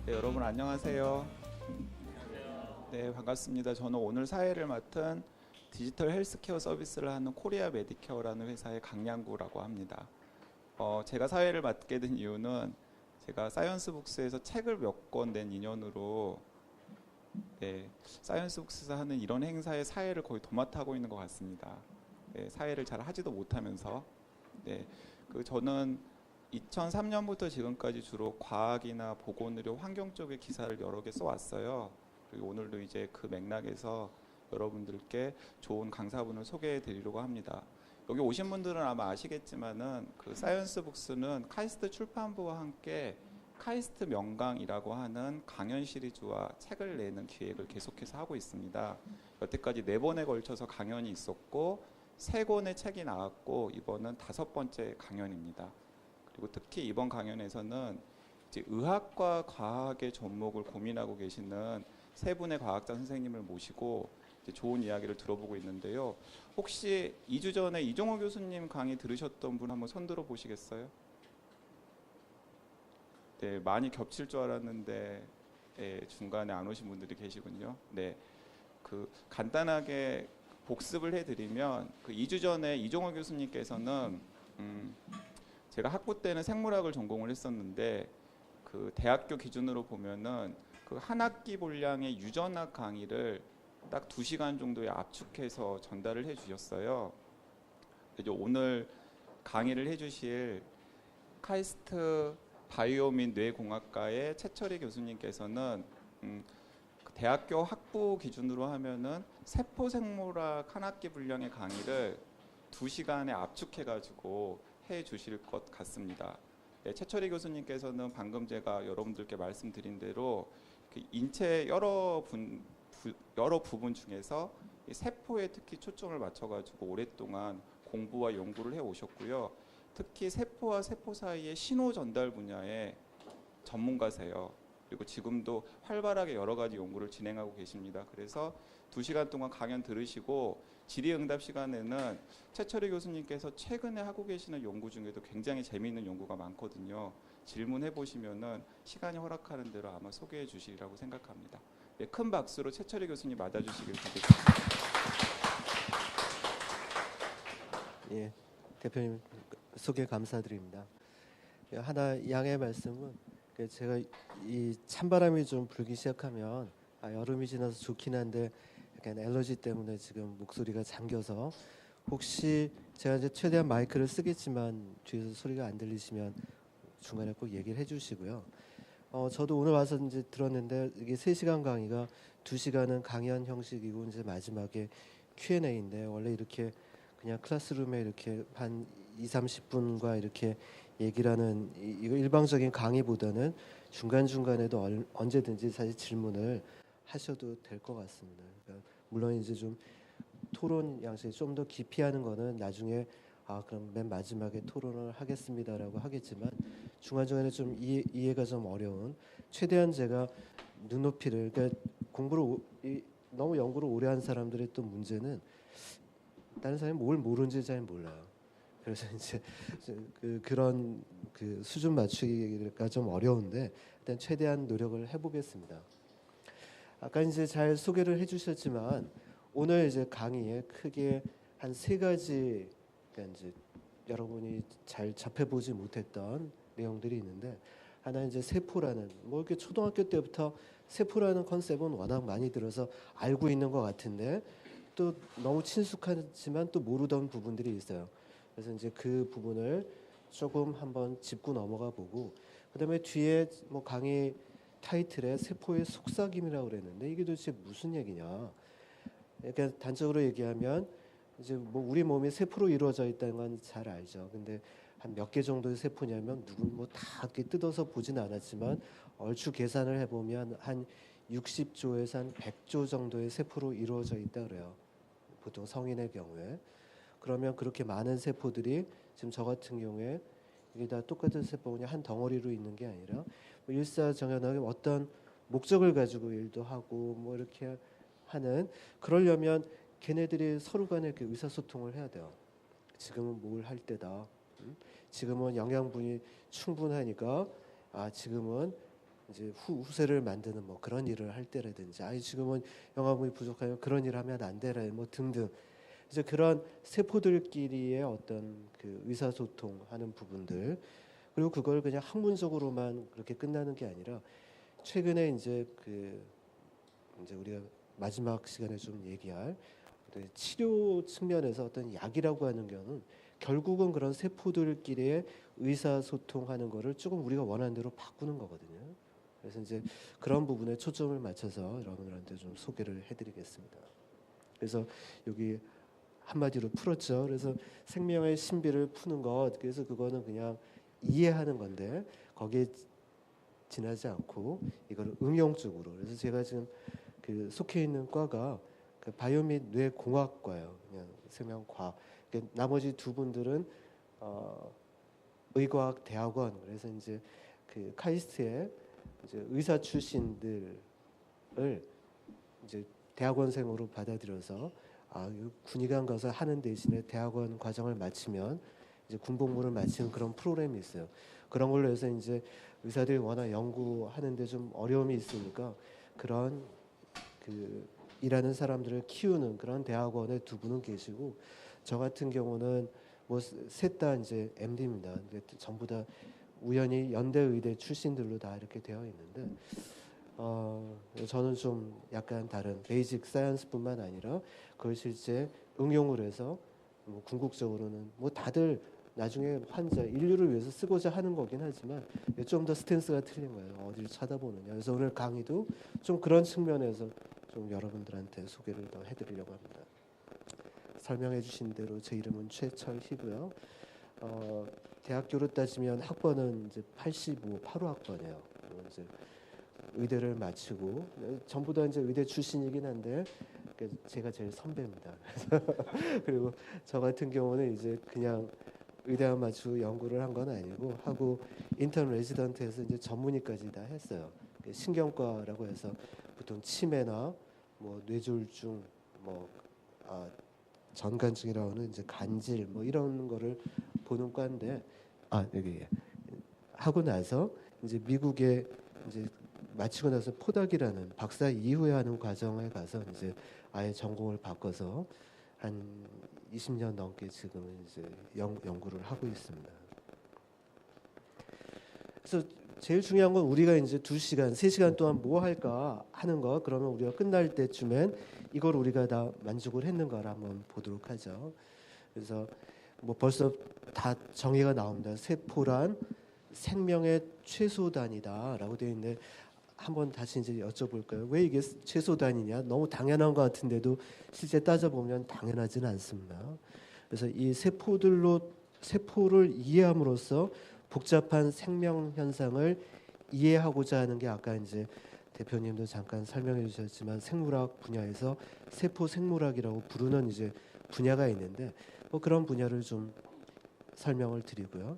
네, 여러분 안녕하세요. 네, 반갑습니다. 저는 오늘 사회를 맡은 디지털 헬스케어 서비스를 하는 코리아 메디케어라는 회사의 강양구라고 합니다. 제가 사회를 맡게 된 이유는 제가 사이언스북스에서 책을 몇 권 낸 인연으로 네, 사이언스북스에서 하는 이런 행사의 사회를 거의 도맡아하고 있는 것 같습니다. 네, 사회를 잘 하지도 못하면서 네, 저는 2003년부터 지금까지 주로 과학이나 보건의료, 환경 쪽의 기사를 여러 개 써왔어요. 그리고 오늘도 이제 그 맥락에서 여러분들께 좋은 강사분을 소개해 드리려고 합니다. 여기 오신 분들은 아마 아시겠지만은 그 사이언스북스는 카이스트 출판부와 함께 카이스트 명강이라고 하는 강연 시리즈와 책을 내는 기획을 계속해서 하고 있습니다. 여태까지 4번에 걸쳐서 강연이 있었고 3권의 책이 나왔고 이번은 5번째 강연입니다. 그리고 특히 이번 강연에서는 이제 의학과 과학의 접목을 고민하고 계시는 3분의 과학자 선생님을 모시고 이제 좋은 이야기를 들어보고 있는데요. 혹시 2주 전에 이종호 교수님 강의 들으셨던 분 한번 손들어 보시겠어요? 네, 많이 겹칠 줄 알았는데 중간에 안 오신 분들이 계시군요. 네, 간단하게 복습을 해드리면 2주 전에 이종호 교수님께서는 제가 학부 때는 생물학을 전공을 했었는데 대학교 기준으로 보면은 한 학기 분량의 유전학 강의를 딱 2시간 정도에 압축해서 전달을 해주셨어요. 이제 오늘 강의를 해주실 카이스트 바이오 및 뇌공학과의 최철희 교수님께서는 대학교 학부 기준으로 하면은 세포생물학 한 학기 분량의 강의를 2시간에 압축해가지고 해 주실 것 같습니다. 네, 최철희 교수님께서는 방금 제가 여러분들께 말씀드린 대로 인체 여러 부분 중에서 세포에 특히 초점을 맞춰가지고 오랫동안 공부와 연구를 해 오셨고요. 특히 세포와 세포 사이의 신호 전달 분야의 전문가세요. 그리고 지금도 활발하게 여러 가지 연구를 진행하고 계십니다. 그래서 2시간 동안 강연 들으시고 질의응답 시간에는 최철희 교수님께서 최근에 하고 계시는 연구 중에도 굉장히 재미있는 연구가 많거든요. 질문해 보시면은 시간이 허락하는 대로 아마 소개해 주시리라고 생각합니다. 네, 큰 박수로 최철희 교수님 맞아주시길 바라겠습니다. 예, 대표님 소개 감사드립니다. 하나 양해 말씀은 제가 이 찬바람이 좀 불기 시작하면 여름이 지나서 좋긴 한데 약간 알러지 때문에 지금 목소리가 잠겨서 혹시 제가 이제 최대한 마이크를 쓰겠지만 뒤에서 소리가 안 들리시면 중간에 꼭 얘기를 해주시고요. 저도 오늘 와서 이제 들었는데 이게 3시간 강의가 2시간은 강연 형식이고 이제 마지막에 Q&A인데 원래 이렇게 그냥 클래스룸에 이렇게 한 2-30분과 이렇게 얘기를 하는 이거 일방적인 강의보다는 중간중간에도 언제든지 사실 질문을 하셔도 될 것 같습니다. 그러니까 물론 이제 좀 토론 양식이 좀 더 깊이 하는 거는 나중에 그럼 맨 마지막에 토론을 하겠습니다라고 하겠지만 중간중간에 좀 이해가 좀 어려운 최대한 제가 눈높이를 그러니까 너무 연구를 오래 한 사람들의 또 문제는 다른 사람이 뭘 모르는지 잘 몰라요. 그래서 이제 그런 수준 맞추기가 좀 어려운데 일단 최대한 노력을 해보겠습니다. 아까 이제 잘 소개를 해주셨지만 오늘 이제 강의에 크게 한 3가지 그러니까 이제 여러분이 잘 접해보지 못했던 내용들이 있는데 하나 이제 세포라는 뭐 이렇게 초등학교 때부터 세포라는 컨셉은 워낙 많이 들어서 알고 있는 것 같은데 또 너무 친숙하지만 또 모르던 부분들이 있어요. 그래서 이제 그 부분을 조금 한번 짚고 넘어가 보고 그다음에 뒤에 뭐 강의 타이틀에 세포의 속삭임이라고 그랬는데 이게 도대체 무슨 얘기냐? 그러니까 단적으로 얘기하면 이제 뭐 우리 몸이 세포로 이루어져 있다는 건 잘 알죠. 근데 한 몇 개 정도의 세포냐면 누굴 뭐 다 이렇게 뜯어서 보진 않았지만 얼추 계산을 해보면 한 60조에서 한 100조 정도의 세포로 이루어져 있다 그래요. 보통 성인의 경우에. 그러면 그렇게 많은 세포들이 지금 저 같은 경우에 이게 다 똑같은 세포가 그냥 한 덩어리로 있는 게 아니라 뭐 일사정연하게 어떤 목적을 가지고 일도 하고 뭐 이렇게 하는 그러려면 걔네들이 서로 간에 이렇게 의사소통을 해야 돼요. 지금은 뭘 할 때다. 지금은 영양분이 충분하니까 지금은 이제 후세를 만드는 뭐 그런 일을 할 때라든지, 아니 지금은 영양분이 부족하면 그런 일을 하면 안 되라 뭐 등등. 이제 그런 세포들끼리의 어떤 그 의사소통하는 부분들, 그리고 그걸 그냥 학문적으로만 그렇게 끝나는 게 아니라 최근에 이제 이제 우리가 마지막 시간에 좀 얘기할 치료 측면에서 어떤 약이라고 하는 경우는 결국은 그런 세포들끼리의 의사소통하는 거를 조금 우리가 원하는 대로 바꾸는 거거든요. 그래서 이제 그런 부분에 초점을 맞춰서 여러분들한테 좀 소개를 해드리겠습니다. 그래서 여기 한마디로 풀었죠. 그래서 생명의 신비를 푸는 것, 그래서 그거는 그냥 이해하는 건데 거기에 지나지 않고 이걸 응용적으로. 그래서 제가 지금 그 속해 있는 과가 그 바이오 및 뇌공학과예요. 그냥 생명과학. 나머지 두 분들은 의과학 대학원. 그래서 이제 그 카이스트의 이제 의사 출신들을 이제 대학원생으로 받아들여서 군의관 가서 하는 대신에 대학원 과정을 마치면 이제 군복무를 마치는 그런 프로그램이 있어요. 그런 걸로 해서 이제 의사들이 워낙 연구하는데 좀 어려움이 있으니까 그런 그 일하는 사람들을 키우는 그런 대학원에 두 분은 계시고, 저 같은 경우는 뭐 셋 다 이제 MD입니다. 전부 다 우연히 연대 의대 출신들로 다 이렇게 되어 있는데 저는 좀 약간 다른 베이직 사이언스뿐만 아니라 그걸 실제 응용을 해서 뭐 궁극적으로는 뭐 다들 나중에 환자 인류를 위해서 쓰고자 하는 거긴 하지만 좀 더 스탠스가 틀린 거예요. 어디를 쳐다보느냐. 그래서 오늘 강의도 좀 그런 측면에서 좀 여러분들한테 소개를 더 해드리려고 합니다. 설명해 주신 대로 제 이름은 최철희고요. 대학교로 따지면 학번은 이제 8호 학번이에요. 이제 의대를 마치고 전부 다 이제 의대 출신이긴 한데 제가 제일 선배입니다. 그리고 저 같은 경우는 이제 그냥 의대만 마치고 연구를 한 건 아니고 하고 인턴 레지던트에서 이제 전문의까지 다 했어요. 신경과라고 해서 보통 치매나 뭐 뇌졸중, 뭐 전간증이라고 하는 이제 간질 뭐 이런 거를 보는 과인데 여기 하고 나서 이제 미국에 이제 마치고 나서 포닥이라는 박사 이후에 하는 과정에 가서 이제 아예 전공을 바꿔서 한 20년 넘게 지금은 이제 연구를 하고 있습니다. 그래서 제일 중요한 건 우리가 이제 2시간, 3시간 동안 뭐 할까 하는 거. 그러면 우리가 끝날 때쯤엔 이걸 우리가 다 만족을 했는가를 한번 보도록 하죠. 그래서 뭐 벌써 다 정의가 나옵니다. 세포란 생명의 최소단이다라고 되어 있는데 한번 다시 이제 여쭤볼까요? 왜 이게 최소단이냐? 너무 당연한 것 같은데도 실제 따져보면 당연하지는 않습니다. 그래서 이 세포를 이해함으로써 복잡한 생명 현상을 이해하고자 하는 게 아까 이제 대표님도 잠깐 설명해 주셨지만 생물학 분야에서 세포 생물학이라고 부르는 이제 분야가 있는데 뭐 그런 분야를 좀 설명을 드리고요.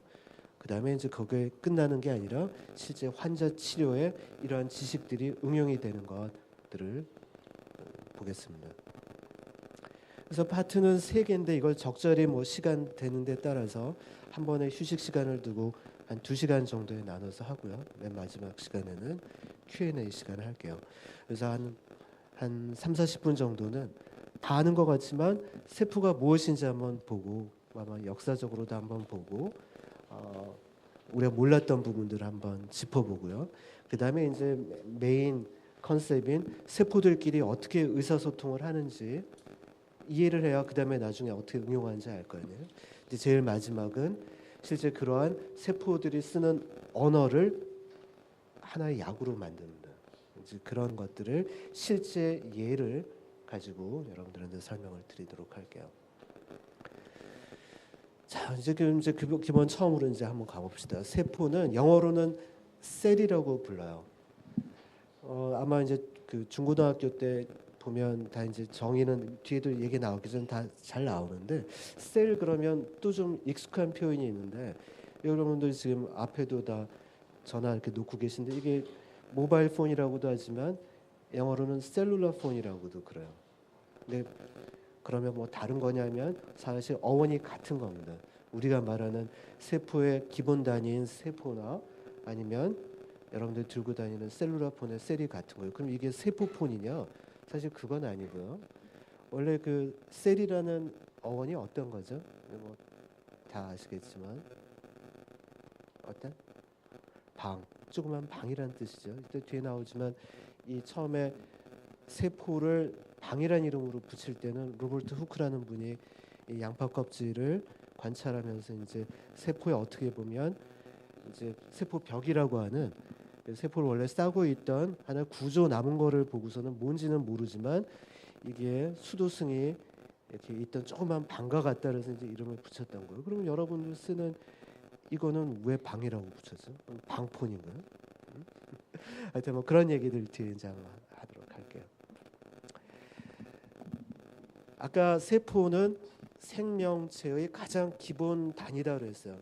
그다음에 이제 거기에 끝나는 게 아니라 실제 환자 치료에 이러한 지식들이 응용이 되는 것들을 보겠습니다. 그래서 파트는 3개인데 이걸 적절히 뭐 시간 되는 데 따라서 한 번에 휴식 시간을 두고 한 2시간 정도에 나눠서 하고요. 맨 마지막 시간에는 Q&A 시간을 할게요. 그래서 한 3-40분 정도는 다 아는 것 같지만 세포가 무엇인지 한번 보고 아마 역사적으로도 한번 보고 우리가 몰랐던 부분들을 한번 짚어보고요. 그 다음에 이제 메인 컨셉인 세포들끼리 어떻게 의사소통을 하는지 이해를 해야 그 다음에 나중에 어떻게 응용하는지 알 거 아니에요. 이제 제일 마지막은 실제 그러한 세포들이 쓰는 언어를 하나의 약으로 만듭니다. 이제 그런 것들을 실제 예를 가지고 여러분들한테 설명을 드리도록 할게요. 자, 이제 기본 처음으로 이제 한번 가봅시다. 세포는 영어로는 셀이라고 불러요. 아마 이제 그 중고등학교 때 보면 다 이제 정의는 뒤에도 얘기 나오기 전에 다 잘 나오는데 셀 그러면 또 좀 익숙한 표현이 있는데 여러분들 지금 앞에도 다 전화 이렇게 놓고 계신데 이게 모바일 폰이라고도 하지만 영어로는 셀룰러 폰이라고도 그래요. 근데 그러면 뭐 다른 거냐면 사실 어원이 같은 겁니다. 우리가 말하는 세포의 기본 단위인 세포나 아니면 여러분들 들고 다니는 셀룰라 폰의 셀이 같은 거예요. 그럼 이게 세포폰이냐? 사실 그건 아니고요. 원래 그 셀이라는 어원이 어떤 거죠? 뭐 다 아시겠지만 어떤 방, 조그만 방이란 뜻이죠. 이때 뒤에 나오지만 이 처음에 세포를 방이란 이름으로 붙일 때는 로버트 후크라는 분이 이 양파 껍질을 관찰하면서 이제 세포에 어떻게 보면 이제 세포 벽이라고 하는 세포를 원래 싸고 있던 하나 구조 남은 거를 보고서는 뭔지는 모르지만 이게 수도승이 이렇게 있던 조그만 방과 같다 그래서 이제 이름을 붙였던 거예요. 그러면 여러분들 쓰는 이거는 왜 방이라고 붙였죠? 방폰인가요? 하여튼 뭐 그런 얘기들 뒤에 이제 한번 하도록 할게요. 아까 세포는 생명체의 가장 기본 단위다 그랬어요.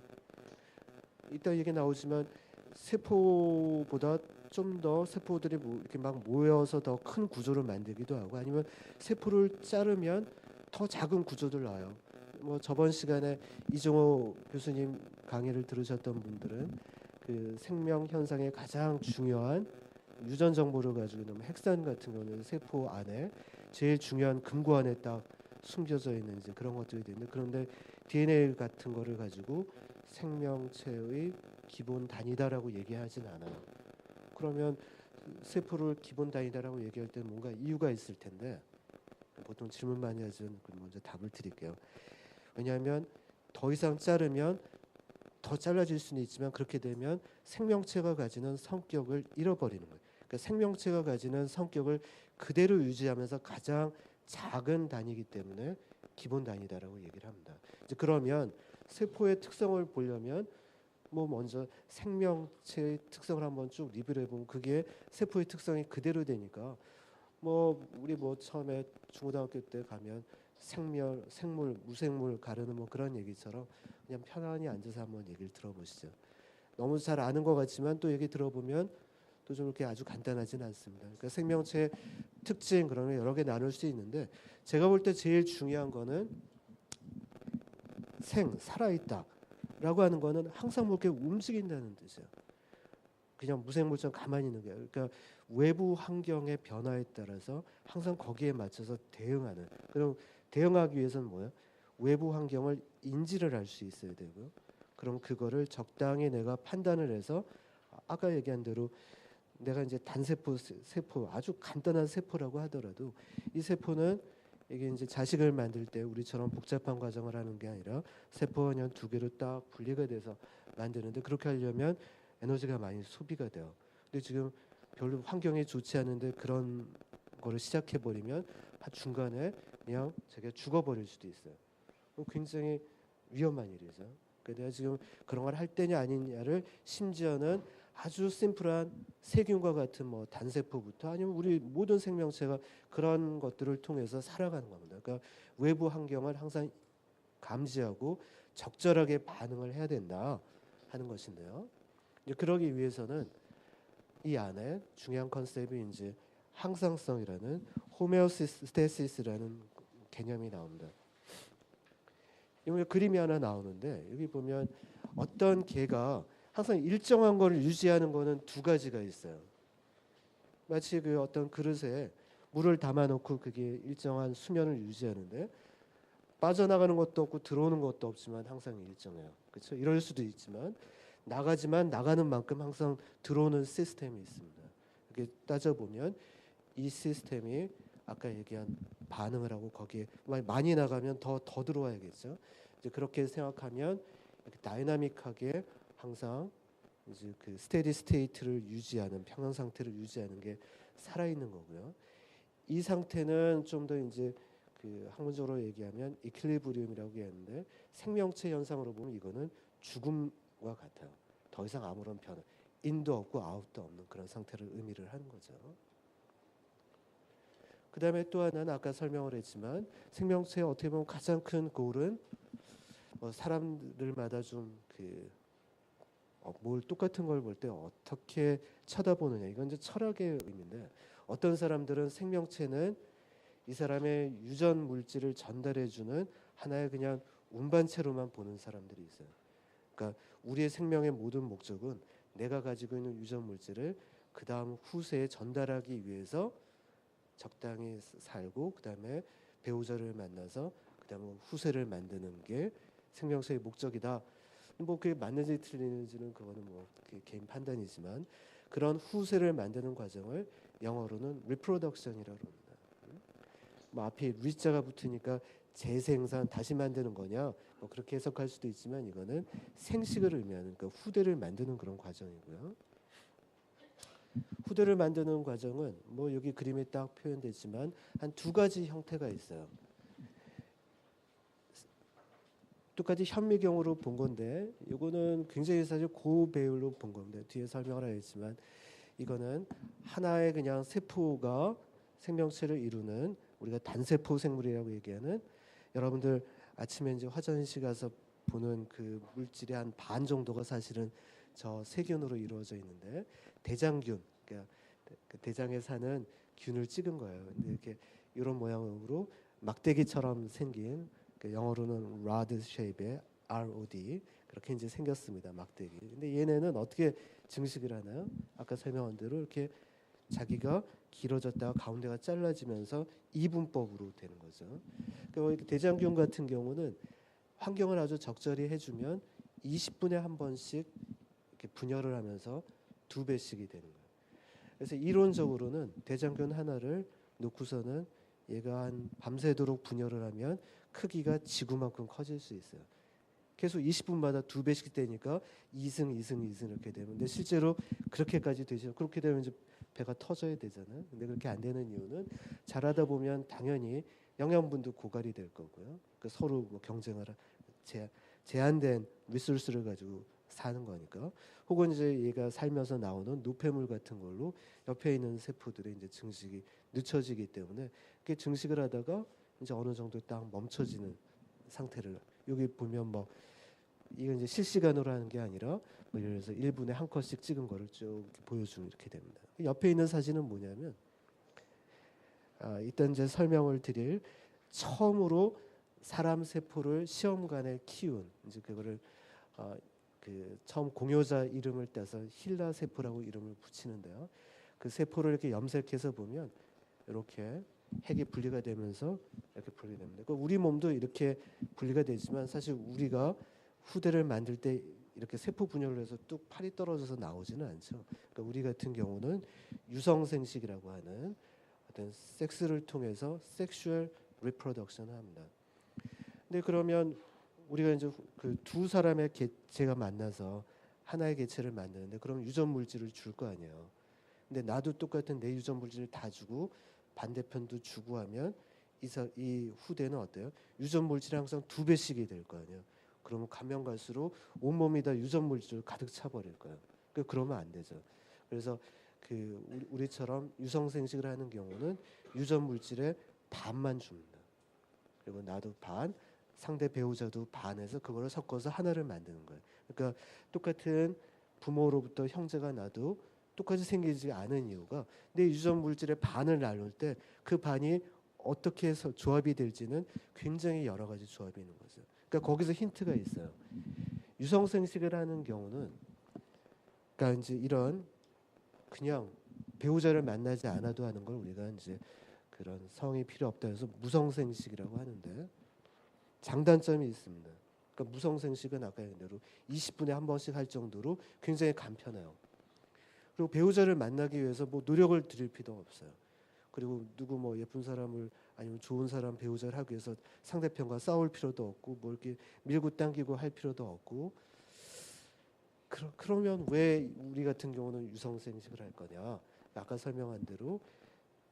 이따 얘기 나오지만 세포보다 좀 더 세포들이 이렇게 막 모여서 더 큰 구조를 만들기도 하고 아니면 세포를 자르면 더 작은 구조들 나와요. 뭐 저번 시간에 이종호 교수님 강의를 들으셨던 분들은 그 생명 현상의 가장 중요한 유전 정보를 가지고 있는 핵산 같은 경우는 세포 안에 제일 중요한 금고 안에 딱 숨겨져 있는 이제 그런 것들이 되는데 그런데 DNA 같은 거를 가지고 생명체의 기본 단위다라고 얘기하진 않아요. 그러면 세포를 기본 단위다라고 얘기할 때는 뭔가 이유가 있을 텐데 보통 질문 많이 하지만 먼저 답을 드릴게요. 왜냐하면 더 이상 자르면 더 잘라질 수는 있지만 그렇게 되면 생명체가 가지는 성격을 잃어버리는 거예요. 그러니까 생명체가 가지는 성격을 그대로 유지하면서 가장 작은 단위이기 때문에 기본 단위다라고 얘기를 합니다. 이제 그러면 세포의 특성을 보려면 뭐 먼저 생명체의 특성을 한번 쭉 리뷰를 해보면 그게 세포의 특성이 그대로 되니까 뭐 우리 뭐 처음에 중고등학교 때 가면 생물, 무생물 가르는 뭐 그런 얘기처럼 그냥 편안히 앉아서 한번 얘기를 들어보시죠. 너무 잘 아는 것 같지만 또 얘기 들어보면 또 좀 이렇게 아주 간단하지는 않습니다. 그러니까 생명체의 특징 그러면 여러 개 나눌 수 있는데 제가 볼 때 제일 중요한 거는 살아있다라고 하는 거는 항상 뭐 이렇게 움직인다는 뜻이에요. 그냥 무생물처럼 가만히 있는 거예요. 그러니까 외부 환경의 변화에 따라서 항상 거기에 맞춰서 대응하는. 그럼 대응하기 위해서는 뭐예요? 외부 환경을 인지를 할 수 있어야 되고요. 그럼 그거를 적당히 내가 판단을 해서 아까 얘기한 대로 내가 이제 단세포 세포 아주 간단한 세포라고 하더라도 이 세포는 이게 이제 자식을 만들 때 우리처럼 복잡한 과정을 하는 게 아니라 세포가 그냥 두 개로 딱 분리가 돼서 만드는데 그렇게 하려면 에너지가 많이 소비가 돼요. 근데 지금 별로 환경이 좋지 않은데 그런 거를 시작해 버리면 중간에 그냥 제가 죽어버릴 수도 있어요. 굉장히 위험한 일이죠. 그러니까 내가 지금 그런 걸 할 때냐 아니냐를 심지어는 아주 심플한 세균과 같은 뭐 단세포부터 아니면 우리 모든 생명체가 그런 것들을 통해서 살아가는 겁니다. 그러니까 외부 환경을 항상 감지하고 적절하게 반응을 해야 된다 하는 것인데요. 이제 그러기 위해서는 이 안에 중요한 컨셉이 이제 항상성이라는 호메오스테시스라는 개념이 나옵니다. 여기 그림이 하나 나오는데 여기 보면 어떤 개가 항상 일정한 거를 유지하는 거는 두 가지가 있어요. 마치 그 어떤 그릇에 물을 담아놓고 그게 일정한 수면을 유지하는데 빠져나가는 것도 없고 들어오는 것도 없지만 항상 일정해요. 그렇죠? 이럴 수도 있지만 나가지만 나가는 만큼 항상 들어오는 시스템이 있습니다. 이렇게 따져보면 이 시스템이 아까 얘기한 반응을 하고 거기에 많이 나가면 더 들어와야겠죠. 이제 그렇게 생각하면 이렇게 다이나믹하게 항상 이제 그 스테디 스테이트를 유지하는 평형 상태를 유지하는 게 살아있는 거고요. 이 상태는 좀 더 이제 그 학문적으로 얘기하면 이퀄리브리움이라고 하는데 생명체 현상으로 보면 이거는 죽음과 같아요. 더 이상 아무런 변화, 인도 없고 아웃도 없는 그런 상태를 의미를 하는 거죠. 그 다음에 또 하나는 아까 설명을 했지만 생명체의 어떻게 보면 가장 큰 골은 사람들마다 좀 뭘 똑같은 걸 볼 때 어떻게 쳐다보느냐 이건 이제 철학의 의미인데 어떤 사람들은 생명체는 이 사람의 유전 물질을 전달해주는 하나의 그냥 운반체로만 보는 사람들이 있어요. 그러니까 우리의 생명의 모든 목적은 내가 가지고 있는 유전 물질을 그 다음 후세에 전달하기 위해서 적당히 살고 그 다음에 배우자를 만나서 그 다음에 후세를 만드는 게 생명체의 목적이다. 뭐 그게 맞는지 틀리는지는 그거는 뭐 개인 판단이지만 그런 후세를 만드는 과정을 영어로는 reproduction이라고 합니다. 뭐 앞에 re자가 붙으니까 재생산 다시 만드는 거냐 뭐 그렇게 해석할 수도 있지만 이거는 생식을 의미하는 그러니까 후대를 만드는 그런 과정이고요. 후대를 만드는 과정은 뭐 여기 그림에 딱 표현되지만 한 두 가지 형태가 있어요. 똑같이 현미경으로 본 건데 이거는 굉장히 사실 고배율로 본 겁니다. 뒤에 설명을 하겠지만 이거는 하나의 그냥 세포가 생명체를 이루는 우리가 단세포 생물이라고 얘기하는 여러분들 아침에 이제 화장실 가서 보는 그 물질의 한 반 정도가 사실은 저 세균으로 이루어져 있는데 대장균, 그러니까 그 대장에 사는 균을 찍은 거예요. 근데 이렇게 이런 모양으로 막대기처럼 생긴 그 영어로는 rod shape의 ROD 그렇게 이제 생겼습니다. 막대기. 근데 얘네는 어떻게 증식을 하나요? 아까 설명한 대로 이렇게 자기가 길어졌다가 가운데가 잘라지면서 이분법으로 되는 거죠. 그러니까 대장균 같은 경우는 환경을 아주 적절히 해주면 20분에 한 번씩 이렇게 분열을 하면서 2배씩이 되는 거예요. 그래서 이론적으로는 대장균 하나를 놓고서는 얘가 한 밤새도록 분열을 하면 크기가 지구만큼 커질 수 있어요. 계속 20분마다 2배씩 되니까 2승, 2승, 2승 이렇게 되면 근데 실제로 그렇게까지 되죠. 그렇게 되면 이제 배가 터져야 되잖아요. 근데 그렇게 안 되는 이유는 자라다 보면 당연히 영양분도 고갈이 될 거고요. 그 서로 뭐 경쟁을 제한된 리소스를 가지고 사는 거니까. 혹은 이제 얘가 살면서 나오는 노폐물 같은 걸로 옆에 있는 세포들의 이제 증식이 늦춰지기 때문에 그게 증식을 하다가 이제 어느 정도 딱 멈춰지는 상태를 여기 보면 뭐 이건 이제 실시간으로 하는 게 아니라 뭐 예를 들어서 1분에 한 컷씩 찍은 거를 쭉 보여주면 이렇게 됩니다. 옆에 있는 사진은 뭐냐면 일단 이제 설명을 드릴 처음으로 사람 세포를 시험관에 키운 이제 그거를 그 처음 공효자 이름을 따서 힐라 세포라고 이름을 붙이는데요. 그 세포를 이렇게 염색해서 보면 이렇게 핵이 분리가 되면서 이렇게 분리가 됩니다. 그러니까 우리 몸도 이렇게 분리가 되지만 사실 우리가 후대를 만들 때 이렇게 세포 분열을 해서 뚝 팔이 떨어져서 나오지는 않죠. 그러니까 우리 같은 경우는 유성생식이라고 하는 어떤 섹스를 통해서 섹슈얼 리프로덕션을 합니다. 근데 그러면 우리가 이제 그 두 사람의 개체가 만나서 하나의 개체를 만드는데 그럼 유전 물질을 줄 거 아니에요. 근데 나도 똑같은 내 유전 물질을 다 주고 반대편도 주고 하면 이 후대는 어때요? 유전 물질이 항상 2배씩이 될 거 아니에요. 그러면 가면 갈수록 온몸이 다 유전 물질을 가득 차버릴 거예요. 그러면 안 되죠. 그래서 그 우리처럼 유성생식을 하는 경우는 유전 물질의 반만 줍니다. 그리고 나도 반, 상대 배우자도 반해서 그거를 섞어서 하나를 만드는 거예요. 그러니까 똑같은 부모로부터 형제가 나도 똑같이 생기지 않은 이유가 내 유전 물질의 반을 나눌 때 그 반이 어떻게 해서 조합이 될지는 굉장히 여러 가지 조합이 있는 거죠. 그러니까 거기서 힌트가 있어요. 유성생식을 하는 경우는 그러니까 이제 이런 그냥 배우자를 만나지 않아도 하는 걸 우리가 이제 그런 성이 필요 없다 해서 무성생식이라고 하는데 장단점이 있습니다. 그러니까 무성생식은 아까 얘기한 대로 20분에 한 번씩 할 정도로 굉장히 간편해요. 그리고 배우자를 만나기 위해서 뭐 노력을 들일 필요가 없어요. 그리고 누구 뭐 예쁜 사람을 아니면 좋은 사람 배우자를 하기 위해서 상대편과 싸울 필요도 없고 뭐 이렇게 밀고 당기고 할 필요도 없고 그러면 왜 우리 같은 경우는 유성생식을 할 거냐? 아까 설명한 대로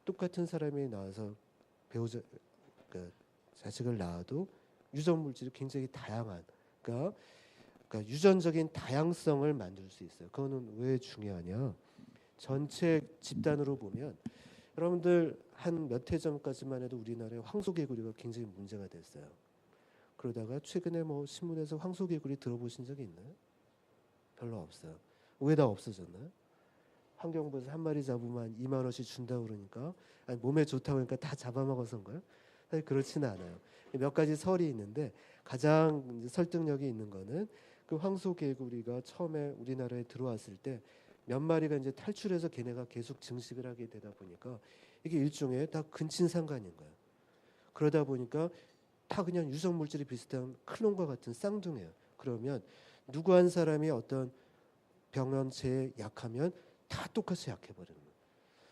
똑같은 사람이 나와서 배우자 그러니까 자식을 낳아도 유전 물질이 굉장히 다양한 그러니까 유전적인 다양성을 만들 수 있어요. 그거는 왜 중요하냐? 전체 집단으로 보면 여러분들 한 몇 해 전까지만 해도 우리나라에 황소개구리가 굉장히 문제가 됐어요. 그러다가 최근에 뭐 신문에서 황소개구리 들어보신 적이 있나요? 별로 없어요. 왜 다 없어졌나요? 환경부에서 한 마리 잡으면 2만 원씩 준다고 그러니까 아니 몸에 좋다고 하니까 다 잡아먹어서인가요? 사실 그렇지는 않아요. 몇 가지 설이 있는데 가장 이제 설득력이 있는 거는 그 황소개구리가 처음에 우리나라에 들어왔을 때 몇 마리가 이제 탈출해서 걔네가 계속 증식을 하게 되다 보니까 이게 일종의 다 근친상간인 거예요. 그러다 보니까 다 그냥 유성 물질이 비슷한 클론과 같은 쌍둥이에요. 그러면 누구 한 사람이 어떤 병원체에 약하면 다 똑같이 약해버리는 거예요.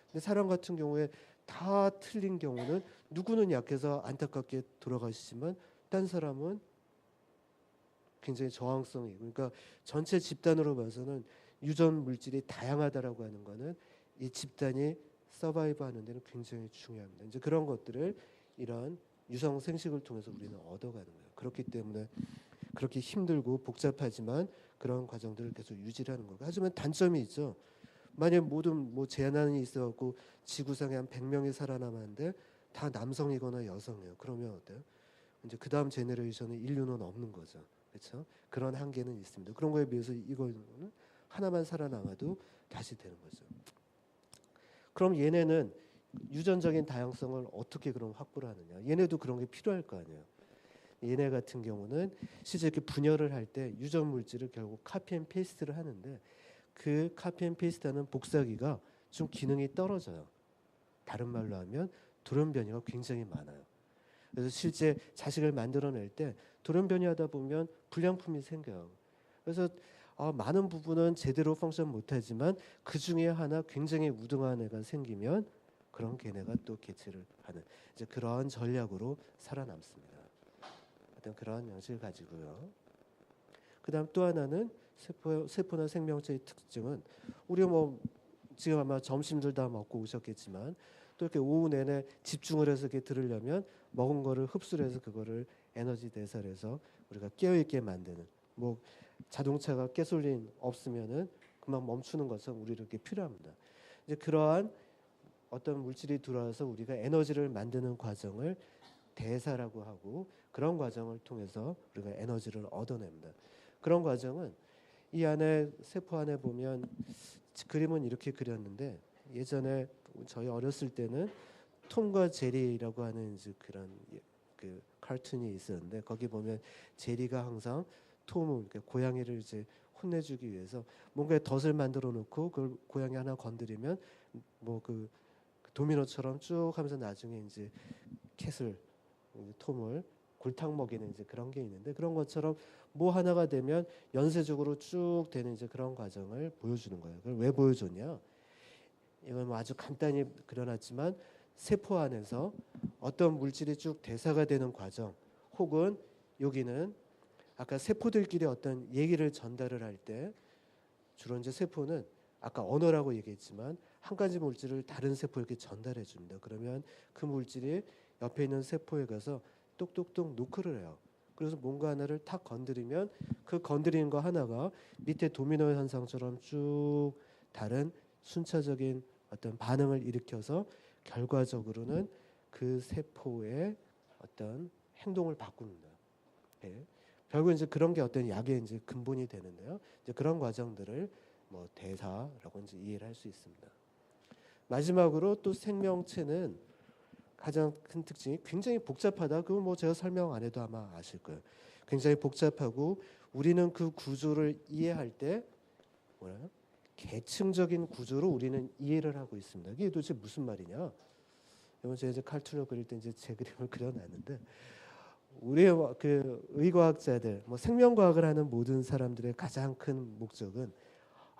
근데 사람 같은 경우에 다 틀린 경우는 누구는 약해서 안타깝게 돌아가시지만 딴 사람은 굉장히 저항성이, 그러니까 전체 집단으로 봐서는 유전 물질이 다양하다라고 하는 거는 이 집단이 서바이브 하는 데는 굉장히 중요합니다. 이제 그런 것들을 이런 유성 생식을 통해서 우리는 얻어가는 거예요. 그렇기 때문에 그렇게 힘들고 복잡하지만 그런 과정들을 계속 유지하는 거고. 하지만 단점이 있죠. 만약 모든 뭐 재난이 있어갖고 지구상에 한 100명이 살아남았는데 다 남성이거나 여성이에요. 그러면 어때요? 이제 그 다음 제너레이션은 인류는 없는 거죠. 그렇죠? 그런 한계는 있습니다. 그런 거에 비해서 이거는 하나만 살아남아도 다시 되는 거죠. 그럼 얘네는 유전적인 다양성을 어떻게 그럼 확보를 하느냐? 얘네도 그런 게 필요할 거 아니에요. 얘네 같은 경우는 실제 이렇게 분열을 할 때 유전 물질을 결국 카피 앤 페이스트를 하는데 그 카피 앤 페이스트하는 복사기가 좀 기능이 떨어져요. 다른 말로 하면 돌연변이가 굉장히 많아요. 그래서 실제 자식을 만들어낼 때 돌연변이하다 보면 불량품이 생겨요. 그래서 많은 부분은 제대로 펑션 못하지만 그 중에 하나 굉장히 우등한 애가 생기면 그런 걔네가 또 개체를 하는 이제 그러한 전략으로 살아남습니다. 어떤 그러한 양식을 가지고요. 그다음 또 하나는 세포나 생명체의 특징은 우리 뭐 지금 아마 점심들 다 먹고 오셨겠지만 또 이렇게 오후 내내 집중을 해서 이렇게 들으려면 먹은 거를 흡수를 해서 그거를 에너지 대사를 해서 우리가 깨어 있게 만드는 뭐 자동차가 가솔린 없으면은 금방 멈추는 것처럼 우리 이렇게 필요합니다. 이제 그러한 어떤 물질이 들어와서 우리가 에너지를 만드는 과정을 대사라고 하고 그런 과정을 통해서 우리가 에너지를 얻어냅니다. 그런 과정은 이 안에 세포 안에 보면 그림은 이렇게 그렸는데 예전에 저희 어렸을 때는 톰과 제리라고 하는 그런 그 카툰이 있었는데 거기 보면 제리가 항상 톰을 그러니까 고양이를 이제 혼내주기 위해서 뭔가 덫을 만들어 놓고 그걸 고양이 하나 건드리면 뭐 그 도미노처럼 쭉 하면서 나중에 이제 캣을 톰을 골탕 먹이는 이제 그런 게 있는데 그런 것처럼 뭐 하나가 되면 연쇄적으로 쭉 되는 이제 그런 과정을 보여주는 거예요. 그걸 왜 보여줬냐? 이건 뭐 아주 간단히 그려놨지만 세포 안에서 어떤 물질이 쭉 대사가 되는 과정 혹은 여기는 아까 세포들끼리 어떤 얘기를 전달을 할 때 주로 이제 세포는 아까 언어라고 얘기했지만 한 가지 물질을 다른 세포에게 전달해 줍니다. 그러면 그 물질이 옆에 있는 세포에 가서 똑똑똑 노크를 해요. 그래서 뭔가 하나를 탁 건드리면 그 건드리는 거 하나가 밑에 도미노 현상처럼 쭉 다른 순차적인 어떤 반응을 일으켜서 결과적으로는 그 세포의 어떤 행동을 바꿉니다. 예. 결국 이제 그런 게 어떤 약의 이제 근본이 되는데요. 이제 그런 과정들을 뭐 대사라고 이제 이해를 할 수 있습니다. 마지막으로 또 생명체는 가장 큰 특징이 굉장히 복잡하다. 그거 뭐 제가 설명 안 해도 아마 아실 거예요. 굉장히 복잡하고 우리는 그 구조를 이해할 때 뭐라요? 계층적인 구조로 우리는 이해를 하고 있습니다. 이게 도대체 무슨 말이냐? 이번 제가 이제 칼툰을 그릴 때 이제 제 그림을 그려놨는데 우리의 그 의과학자들, 뭐 생명과학을 하는 모든 사람들의 가장 큰 목적은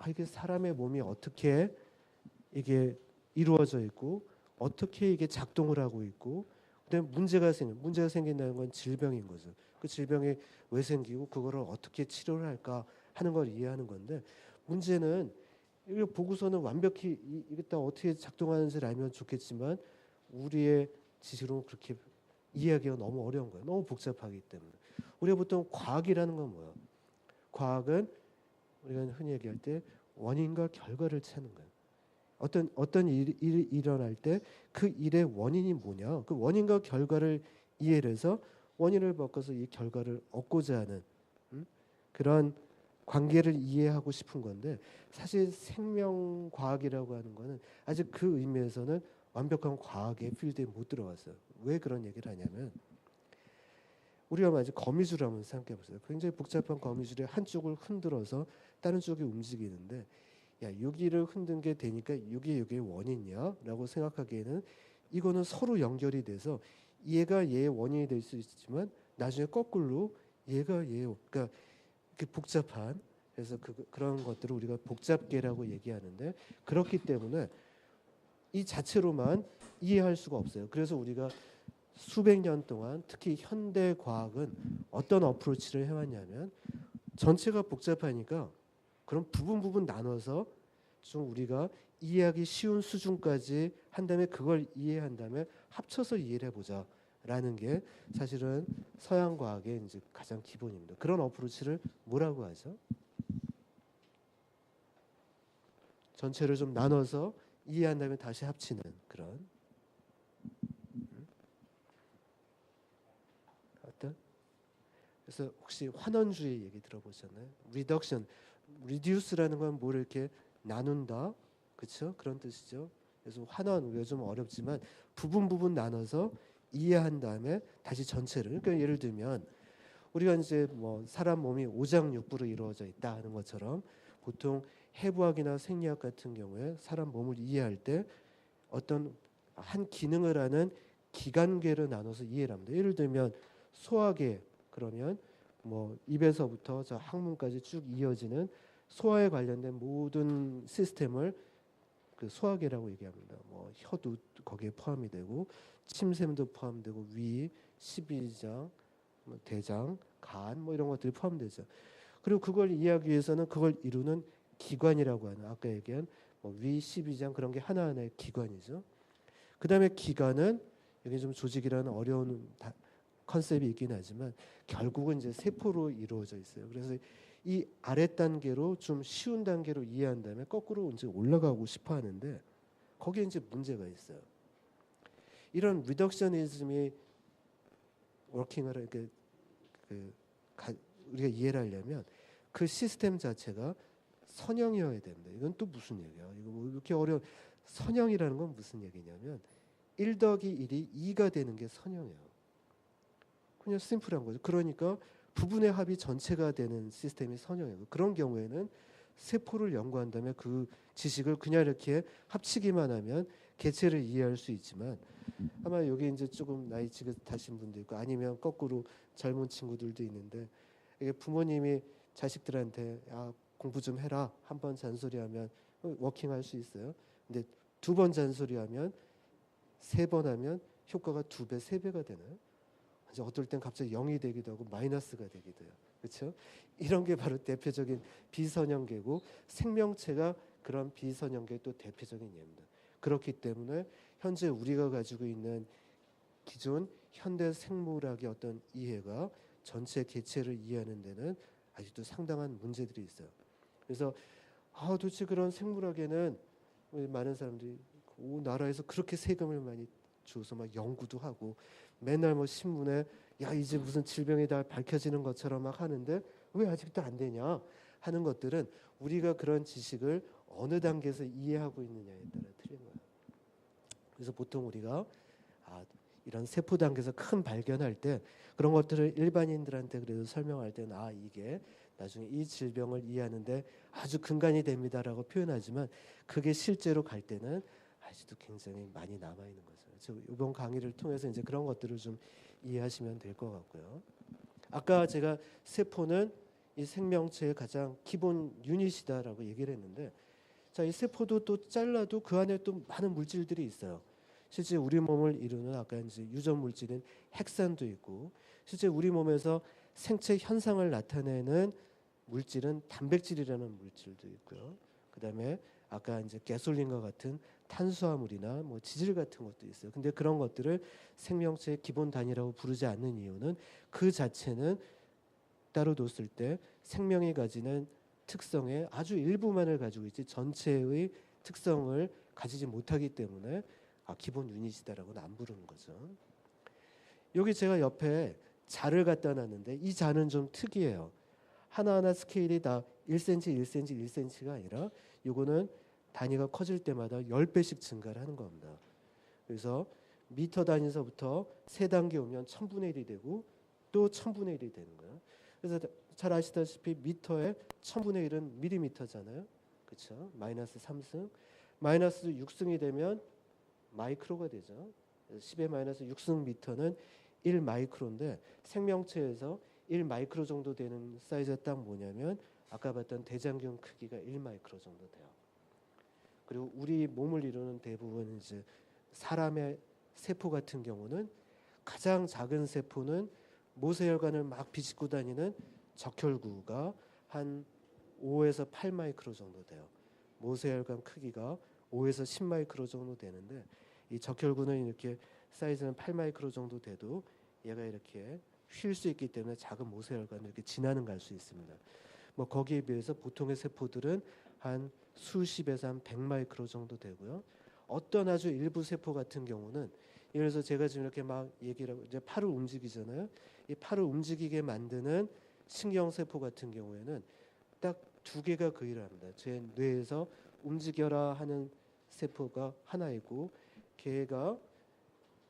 이게 사람의 몸이 어떻게 이게 이루어져 있고 어떻게 이게 작동을 하고 있고 그다음에 문제가 생긴다는 건 질병인 거죠. 그 질병이 왜 생기고 그거를 어떻게 치료를 할까 하는 걸 이해하는 건데 문제는 이거 보고서는 완벽히 이게 다 어떻게 작동하는지를 알면 좋겠지만 우리의 지식으로는 그렇게 이해하기가 너무 어려운 거예요. 너무 복잡하기 때문에. 우리가 보통 과학이라는 건 뭐예요? 과학은 우리가 흔히 얘기할 때 원인과 결과를 찾는 거예요. 어떤 일이 일어날 때 그 일의 원인이 뭐냐? 그 원인과 결과를 이해를 해서 원인을 바꿔서 이 결과를 얻고자 하는 그런 관계를 이해하고 싶은 건데 사실 생명과학이라고 하는 거는 아직 그 의미에서는 완벽한 과학의 필드에 못 들어갔어요. 왜 그런 얘기를 하냐면 우리가 만약 거미줄을 한번 생각해 보세요. 굉장히 복잡한 거미줄의 한쪽을 흔들어서 다른 쪽이 움직이는데 야 여기를 흔든 게 되니까 이게 원인이야라고 생각하기에는 이거는 서로 연결이 돼서 얘가 얘의 원인이 될 수 있지만 나중에 거꾸로 얘가 그러니까 복잡한 그래서 그런 것들을 우리가 복잡계라고 얘기하는데 그렇기 때문에 이 자체로만 이해할 수가 없어요. 그래서 우리가 수백 년 동안 특히 현대 과학은 어떤 어프로치를 해왔냐면 전체가 복잡하니까 그럼 부분 나눠서 좀 우리가 이해하기 쉬운 수준까지 한 다음에 그걸 이해한 다음에 합쳐서 이해를 해보자라는 게 사실은 서양 과학의 이제 가장 기본입니다. 그런 어프로치를 뭐라고 하죠? 전체를 좀 나눠서 이해한 다음에 다시 합치는 그런 어떤 그래서 혹시 환원주의 얘기 들어보셨나요? 리덕션, reduce라는 건 뭘 이렇게 나눈다, 그렇죠? 그런 뜻이죠. 그래서 환원 우리가 좀 어렵지만 부분 나눠서 이해한 다음에 다시 전체를. 그러니까 예를 들면 우리가 이제 뭐 사람 몸이 오장육부로 이루어져 있다 하는 것처럼 보통 해부학이나 생리학 같은 경우에 사람 몸을 이해할 때 어떤 한 기능을 하는 기관계를 나눠서 이해를 합니다. 예를 들면 소화계 그러면 뭐 입에서부터 저 항문까지 쭉 이어지는 소화에 관련된 모든 시스템을 그 소화계라고 얘기합니다. 뭐 혀도 거기에 포함이 되고 침샘도 포함되고 위, 십이장, 뭐 대장, 간 뭐 이런 것들이 포함되죠. 그리고 그걸 이해하기 위해서는 그걸 이루는 기관이라고 하는 아까 얘기한 뭐 위, 십이장 그런 게 하나하나의 기관이죠. 그다음에 기관은 여기 좀 조직이라는 어려운 컨셉이 있긴 하지만 결국은 이제 세포로 이루어져 있어요. 그래서 이 아래 단계로 좀 쉬운 단계로 이해한 다음에 거꾸로 이제 올라가고 싶어 하는데 거기에 이제 문제가 있어요. 이런 리덕셔니즘이 워킹을 우리가 이해를 하려면 그 시스템 자체가 선형이어야 됩니다. 이건 또 무슨 얘기야? 이거 뭐 이렇게 어려운 선형이라는 건 무슨 얘기냐면 1 더하기 1이 2가 되는 게 선형이에요. 그냥 심플한 거죠. 그러니까 부분의 합이 전체가 되는 시스템이 선형이고 그런 경우에는 세포를 연구한다면 그 지식을 그냥 이렇게 합치기만 하면 개체를 이해할 수 있지만 아마 여기 이제 조금 나이 지긋하신 분도 있고 아니면 거꾸로 젊은 친구들도 있는데 이게 부모님이 자식들한테 야 공부 좀 해라 한 번 잔소리하면 워킹할 수 있어요. 근데 2번 잔소리하면 3번 하면 효과가 2배, 3배가 되나요? 이제 어떨 땐 갑자기 0이 되기도 하고 마이너스가 되기도 해요. 그렇죠? 이런 게 바로 대표적인 비선형계고 생명체가 그런 비선형계의 또 대표적인 예입니다. 그렇기 때문에 현재 우리가 가지고 있는 기존 현대 생물학의 어떤 이해가 전체 개체를 이해하는 데는 아직도 상당한 문제들이 있어요. 그래서 도대체 그런 생물학에는 많은 사람들이 나라에서 그렇게 세금을 많이 줘서 막 연구도 하고 맨날 뭐 신문에 야 이제 무슨 질병이 다 밝혀지는 것처럼 막 하는데 왜 아직도 안 되냐 하는 것들은 우리가 그런 지식을 어느 단계에서 이해하고 있느냐에 따라 틀린 거예요. 그래서 보통 우리가 이런 세포 단계에서 큰 발견할 때 그런 것들을 일반인들한테 그래도 설명할 때는 이게 나중에 이 질병을 이해하는데 아주 근간이 됩니다라고 표현하지만 그게 실제로 갈 때는 아직도 굉장히 많이 남아 있는 거죠. 이번 강의를 통해서 이제 그런 것들을 좀 이해하시면 될 것 같고요. 아까 제가 세포는 이 생명체의 가장 기본 유닛이다라고 얘기를 했는데, 자, 이 세포도 또 잘라도 그 안에 또 많은 물질들이 있어요. 실제 우리 몸을 이루는 아까 이제 유전 물질인 핵산도 있고, 실제 우리 몸에서 생체 현상을 나타내는 물질은 단백질이라는 물질도 있고요. 그다음에 아까 이제 가솔린과 같은 탄수화물이나 뭐 지질 같은 것도 있어요. 근데 그런 것들을 생명체의 기본 단위라고 부르지 않는 이유는 그 자체는 따로 뒀을 때 생명이 가지는 특성의 아주 일부만을 가지고 있지 전체의 특성을 가지지 못하기 때문에 기본 유닛이다라고는 안 부르는 거죠. 여기 제가 옆에 자를 갖다 놨는데 이 자는 좀 특이해요. 하나하나 스케일이 다 1cm, 1cm, 1cm가 아니라 이거는 단위가 커질 때마다 10배씩 증가를 하는 겁니다. 그래서 미터 단위서부터 3단계 오면 1000분의 1이 되고 또 1000분의 1이 되는 거예요. 그래서 잘 아시다시피 미터의 1000분의 1은 밀리미터잖아요. 그렇죠? 마이너스 3승. 마이너스 6승이 되면 마이크로가 되죠. 10의 마이너스 6승 미터는 1 마이크로인데 생명체에서 1 마이크로 정도 되는 사이즈가 딱 뭐냐면 아까 봤던 대장균 크기가 1 마이크로 정도 돼요. 그리고 우리 몸을 이루는 대부분 이제 사람의 세포 같은 경우는 가장 작은 세포는 모세혈관을 막 비집고 다니는 적혈구가 한 5에서 8 마이크로 정도 돼요. 모세혈관 크기가 5에서 10 마이크로 정도 되는데 이 적혈구는 이렇게 사이즈는 8 마이크로 정도 돼도 얘가 이렇게 휠 수 있기 때문에 작은 모세혈관을 이렇게 지나는 갈 수 있습니다. 뭐 거기에 비해서 보통의 세포들은 한 수십에서 한 100 마이크로 정도 되고요. 어떤 아주 일부 세포 같은 경우는 예를 들어서 제가 지금 이렇게 막 얘기를 하고 이제 팔을 움직이잖아요. 이 팔을 움직이게 만드는 신경 세포 같은 경우에는 딱 2개가 그 일을 합니다. 제 뇌에서 움직여라 하는 세포가 하나 있고 걔가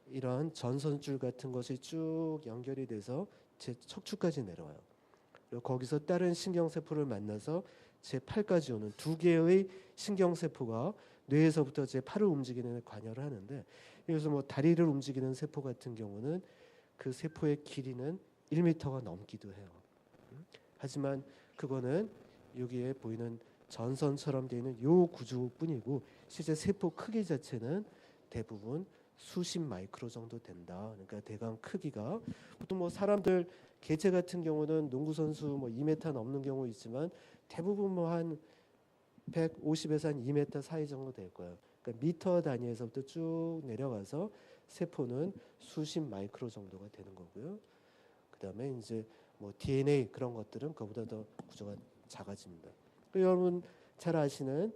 이러한 전선줄 같은 것이 쭉 연결이 돼서 제 척추까지 내려와요. 그리고 거기서 다른 신경세포를 만나서 제 팔까지 오는 2개의 신경세포가 뇌에서부터 제 팔을 움직이는 데 관여를 하는데 그래서 뭐 다리를 움직이는 세포 같은 경우는 그 세포의 길이는 1m가 넘기도 해요. 하지만 그거는 여기에 보이는 전선처럼 되어 있는 요 구조뿐이고 실제 세포 크기 자체는 대부분 수십 마이크로 정도 된다. 그러니까 대강 크기가 보통 뭐 사람들 개체 같은 경우는 농구 선수 뭐 2m 넘는 경우 있지만 대부분 뭐 한 150에서 한 2m 사이 정도 될 거예요. 그러니까 미터 단위에서부터 쭉 내려가서 세포는 수십 마이크로 정도가 되는 거고요. 그다음에 이제 뭐 DNA 그런 것들은 그보다 더 구조가 작아집니다. 여러분 잘 아시는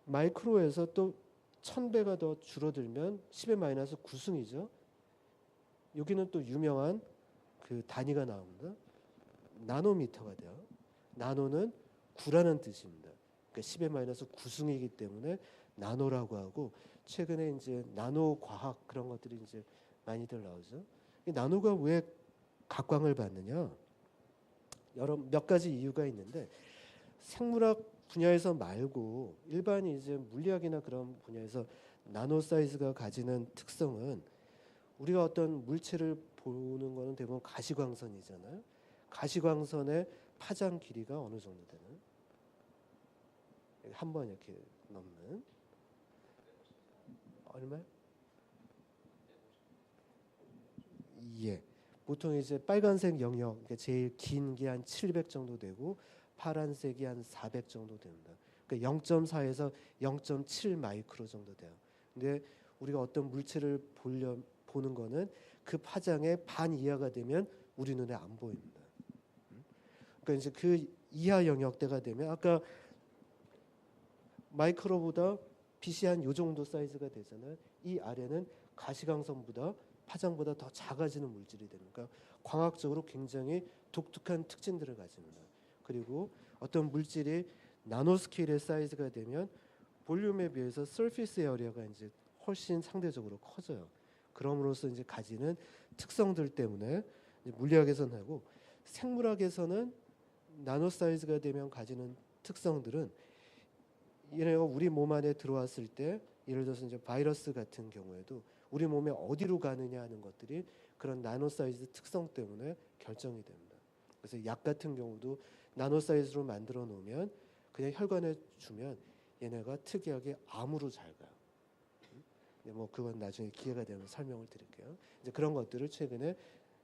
마이크로에서 또 1000배가 더 줄어들면 10의 마이너스 9승이죠. 여기는 또 유명한 그 단위가 나옵니다. 나노미터가 돼요. 나노는 9라는 뜻입니다. 그러니까 10의 마이너스 9승이기 때문에 나노라고 하고 최근에 이제 나노 과학 그런 것들이 이제 많이들 나오죠. 이 나노가 왜 각광을 받느냐? 여러 몇 가지 이유가 있는데 생물학 분야에서 말고 일반 이제 물리학이나 그런 분야에서 나노 사이즈가 가지는 특성은 우리가 어떤 물체를 보는 거는 대부분 가시광선이잖아요. 가시광선의 파장 길이가 어느 정도 되는? 한 번 이렇게 넘는 얼마요? 예. 보통 이제 빨간색 영역, 그러니까 제일 긴 게 한 700 정도 되고 파란색이 한 400 정도 됩니다. 그러니까 0.4에서 0.7 마이크로 정도 돼요. 근데 우리가 어떤 물체를 보는 거는 그 파장의 반 이하가 되면 우리 눈에 안 보입니다. 그러니까 이제 그 이하 영역대가 되면 아까 마이크로보다 빛이 한 요 정도 사이즈가 되잖아요. 이 아래는 가시광선보다 파장보다 더 작아지는 물질이 되니까 광학적으로 굉장히 독특한 특징들을 가집니다. 그리고 어떤 물질이 나노스케일의 사이즈가 되면 볼륨에 비해서 서피스 에어리어가 이제 훨씬 상대적으로 커져요. 그럼으로써 이제 가지는 특성들 때문에 물리학에서는 하고 생물학에서는 나노 사이즈가 되면 가지는 특성들은 얘네가 우리 몸 안에 들어왔을 때 예를 들어서 이제 바이러스 같은 경우에도 우리 몸에 어디로 가느냐 하는 것들이 그런 나노 사이즈 특성 때문에 결정이 됩니다. 그래서 약 같은 경우도 나노 사이즈로 만들어 놓으면 그냥 혈관에 주면 얘네가 특이하게 암으로 잘 가요. 뭐 그건 나중에 기회가 되면 설명을 드릴게요. 이제 그런 것들을 최근에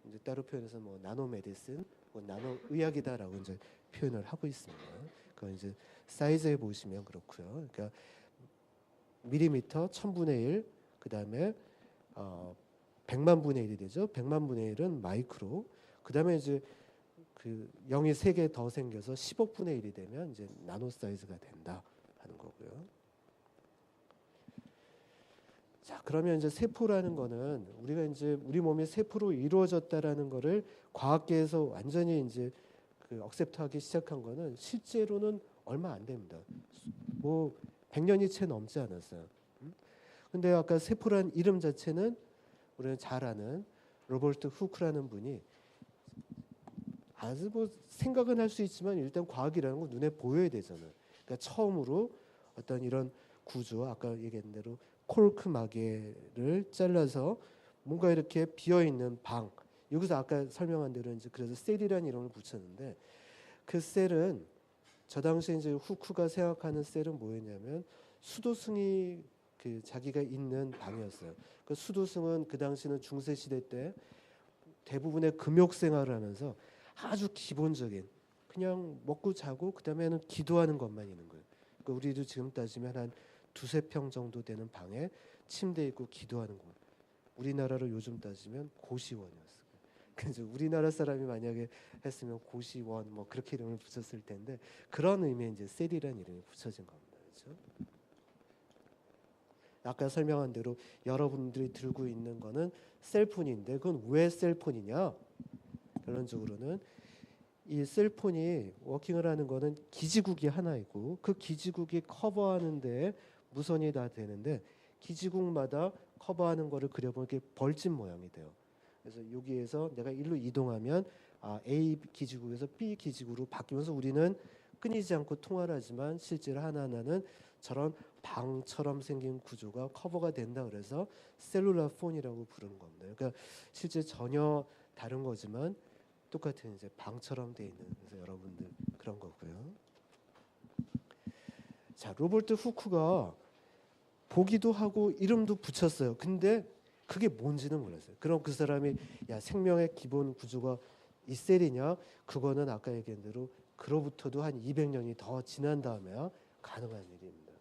이제 따로 표현해서 뭐 나노 메디슨, 뭐 나노 의학이다라고 이제 표현을 하고 있습니다. 그건 이제 사이즈에 보시면 그렇고요. 그러니까 밀리미터 1000분의 1, 그다음에 100만 분의 1이 되죠. 100만 분의 1은 마이크로. 그다음에 이제 그 0이 3개 더 생겨서 10억분의 1이 되면 이제 나노 사이즈가 된다 하는 거고요. 자, 그러면 이제 세포라는 거는 우리가 이제 우리 몸이 세포로 이루어졌다라는 거를 과학계에서 완전히 이제 그 억셉트하기 시작한 거는 실제로는 얼마 안 됩니다. 뭐 100년이 채 넘지 않았어요. 근데 아까 세포란 이름 자체는 우리는 잘 아는 로버트 후크라는 분이 아주 뭐 생각은 할 수 있지만 일단 과학이라는 건 눈에 보여야 되잖아요. 그러니까 처음으로 어떤 이런 구조, 아까 얘기한 대로 코르크 마개를 잘라서 뭔가 이렇게 비어 있는 방. 여기서 아까 설명한 대로 이제 그래서 셀이라는 이름을 붙였는데 그 셀은 저 당시에 이제 후크가 생각하는 셀은 뭐였냐면 수도승이 그 자기가 있는 방이었어요. 그 수도승은 그 당시는 중세 시대 때 대부분의 금욕 생활을 하면서 아주 기본적인 그냥 먹고 자고 그다음에는 기도하는 것만 있는 거예요. 그러니까 우리도 지금 따지면 한 두세 평 정도 되는 방에 침대 있고 기도하는 것. 우리나라로 요즘 따지면 고시원이었어요. 그래서 우리나라 사람이 만약에 했으면 고시원 뭐 그렇게 이름을 붙였을 텐데 그런 의미의 이제 셀이라는 이름이 붙여진 겁니다. 그렇죠? 아까 설명한 대로 여러분들이 들고 있는 거는 셀폰인데 그건 왜 셀폰이냐? 결론적으로는 이 셀폰이 워킹을 하는 거는 기지국이 하나이고 그 기지국이 커버하는 데 무선이 다 되는데 기지국마다 커버하는 거를 그려보면 이렇게 벌집 모양이 돼요. 그래서 여기에서 내가 일로 이동하면 A 기지국에서 B 기지국으로 바뀌면서 우리는 끊이지 않고 통화를 하지만 실제로 하나하나는 저런 방처럼 생긴 구조가 커버가 된다 그래서 셀룰라 폰이라고 부르는 겁니다. 그러니까 실제 전혀 다른 거지만 똑같은 이제 방처럼 돼 있는 그래서 여러분들 그런 거고요. 자, 로버트 후크가 보기도 하고 이름도 붙였어요. 근데 그게 뭔지는 몰랐어요. 그럼 그 사람이 야 생명의 기본 구조가 이 셀이냐? 그거는 아까 얘기한 대로 그로부터도 한 200년이 더 지난 다음에야 가능한 일입니다.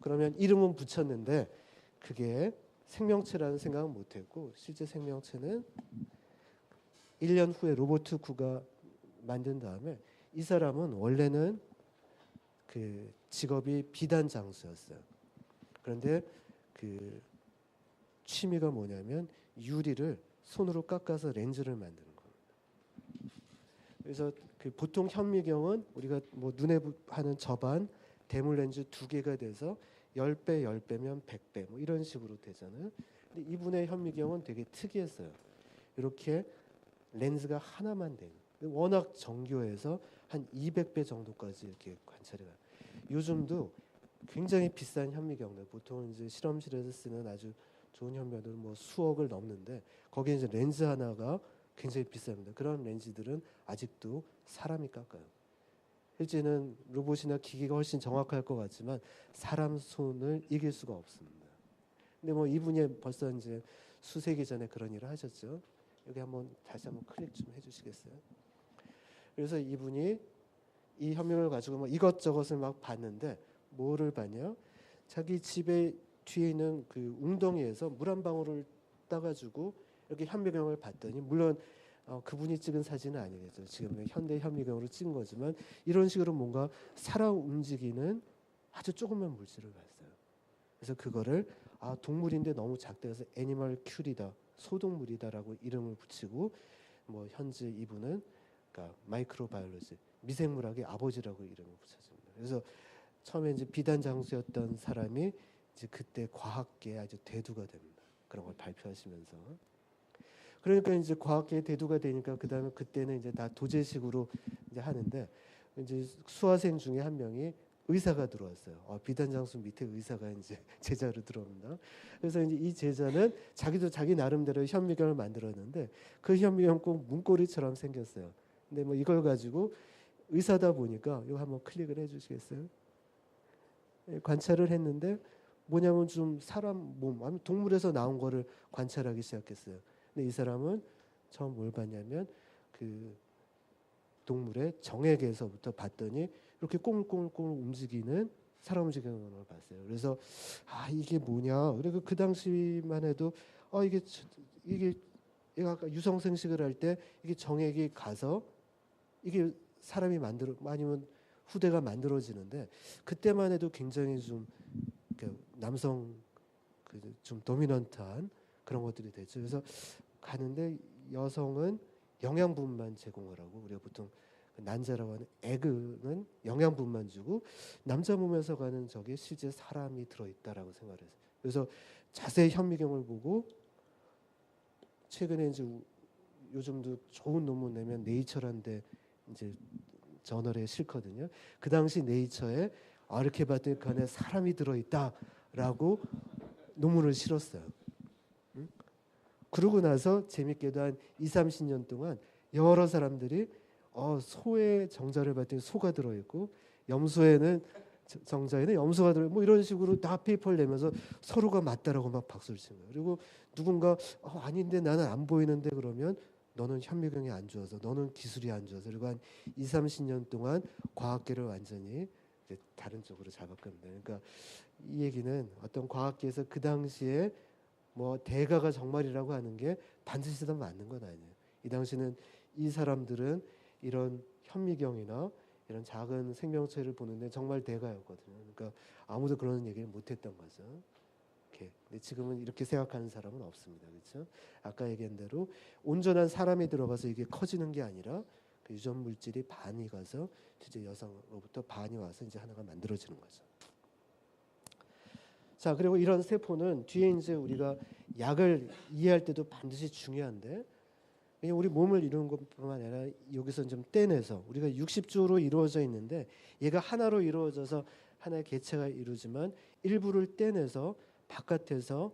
그러면 이름은 붙였는데 그게 생명체라는 생각은 못했고 실제 생명체는 1년 후에 로버트 후크가 만든 다음에 이 사람은 원래는 그 직업이 비단 장수였어요. 그런데 그 취미가 뭐냐면 유리를 손으로 깎아서 렌즈를 만드는 겁니다. 그래서 그 보통 현미경은 우리가 뭐 눈에 하는 저반 대물 렌즈 2개가 돼서 10배, 10배면 100배 뭐 이런 식으로 되잖아요. 근데 이분의 현미경은 되게 특이했어요. 이렇게 렌즈가 하나만 된 워낙 정교해서 한 200배 정도까지 이렇게 관찰이 가요. 요즘도 굉장히 비싼 현미경들 보통 이제 실험실에서 쓰는 아주 좋은 현미경들 뭐 수억을 넘는데 거기에 이제 렌즈 하나가 굉장히 비쌉니다. 그런 렌즈들은 아직도 사람이 깎아요. 실제는 로봇이나 기기가 훨씬 정확할 것 같지만 사람 손을 이길 수가 없습니다. 근데 뭐 이분이 벌써 이제 수세기 전에 그런 일을 하셨죠. 여기 한번 다시 한번 클릭 좀 해주시겠어요? 그래서 이분이 이 현미경을 가지고 뭐 이것저것을 막 봤는데 뭐를 봤냐? 자기 집에 뒤에 있는 그 웅덩이에서 물 한 방울을 따가지고 이렇게 현미경을 봤더니 물론 그분이 찍은 사진은 아니겠죠. 지금 현대 현미경으로 찍은 거지만 이런 식으로 뭔가 살아 움직이는 아주 조그만 물질을 봤어요. 그래서 그거를 동물인데 너무 작다 해서 애니멀 큐리다 소동물이다라고 이름을 붙이고 뭐 현재 이분은 그러니까 마이크로바이올로지 미생물학의 아버지라고 이름을 붙여줍니다. 그래서 처음에 이제 비단 장수였던 사람이 이제 그때 과학계에 아주 대두가 됩니다. 그런 걸 발표하시면서 그러니까 이제 과학계에 대두가 되니까 그다음에 그때는 이제 다 도제식으로 이제 하는데 이제 수화생 중에 한 명이 의사가 들어왔어요. 비단 장수 밑에 의사가 이제 제자로 들어옵니다. 그래서 이제 이 제자는 자기도 자기 나름대로 현미경을 만들었는데 그 현미경 꼭 문고리처럼 생겼어요. 근데 뭐 이걸 가지고 의사다 보니까 이거 한번 클릭을 해주시겠어요? 관찰을 했는데 뭐냐면 좀 사람 몸, 아니면 동물에서 나온 거를 관찰하기 시작했어요. 근데 이 사람은 처음 뭘 봤냐면 그 동물의 정액에서부터 봤더니 이렇게 꽁꽁꽁 움직이는 사람 움직이는 걸 봤어요. 그래서 이게 뭐냐? 그리고 그 당시만 해도 이게 아까 유성생식을 할 때 이게 정액이 가서 이게 사람이 만들어 아니면 후대가 만들어지는데 그때만 해도 굉장히 좀 남성 좀 도미넌트한 그런 것들이 됐죠. 그래서 가는데 여성은 영양분만 제공을 하고 우리가 보통 난자라고 하는 에그는 영양분만 주고 남자 몸에서 가는 저게 실제 사람이 들어있다라고 생각을 했어요. 그래서 자세히 현미경을 보고 최근에 이제 요즘도 좋은 논문 내면 네이처란데 이제 저널에 실거든요. 그 당시 네이처에 이렇게 봤더니 그 안에 사람이 들어있다라고 논문을 실었어요. 응? 그러고 나서 재밌게도 한 2, 30년 동안 여러 사람들이 소의 정자를 봤더니 소가 들어있고 염소에는 정자에는 염소가 들어 뭐 이런 식으로 다 페이퍼를 내면서 서로가 맞다라고 막 박수를 친 거예요. 그리고 누군가 아닌데 나는 안 보이는데 그러면 너는 현미경이 안 좋아서 너는 기술이 안 좋아서 그리고 한 2, 30년 동안 과학계를 완전히 이제 다른 쪽으로 잡아갑니다. 그러니까 이 얘기는 어떤 과학계에서 그 당시에 뭐 대가가 정말이라고 하는 게 반드시 다 맞는 건 아니에요. 이 당시는 이 사람들은 이런 현미경이나 이런 작은 생명체를 보는데 정말 대가였거든요. 그러니까 아무도 그런 얘기를 못했던 거죠. 이렇게. 근데 지금은 이렇게 생각하는 사람은 없습니다. 그렇죠? 아까 얘기한 대로 온전한 사람이 들어가서 이게 커지는 게 아니라 그 유전 물질이 반이 가서 실제 여성으로부터 반이 와서 이제 하나가 만들어지는 거죠. 자, 그리고 이런 세포는 뒤에 이제 우리가 약을 이해할 때도 반드시 중요한데 그냥 우리 몸을 이루는 것뿐만 아니라 여기서 좀 떼내서 우리가 60조로 이루어져 있는데 얘가 하나로 이루어져서 하나의 개체가 이루지만 일부를 떼내서 바깥에서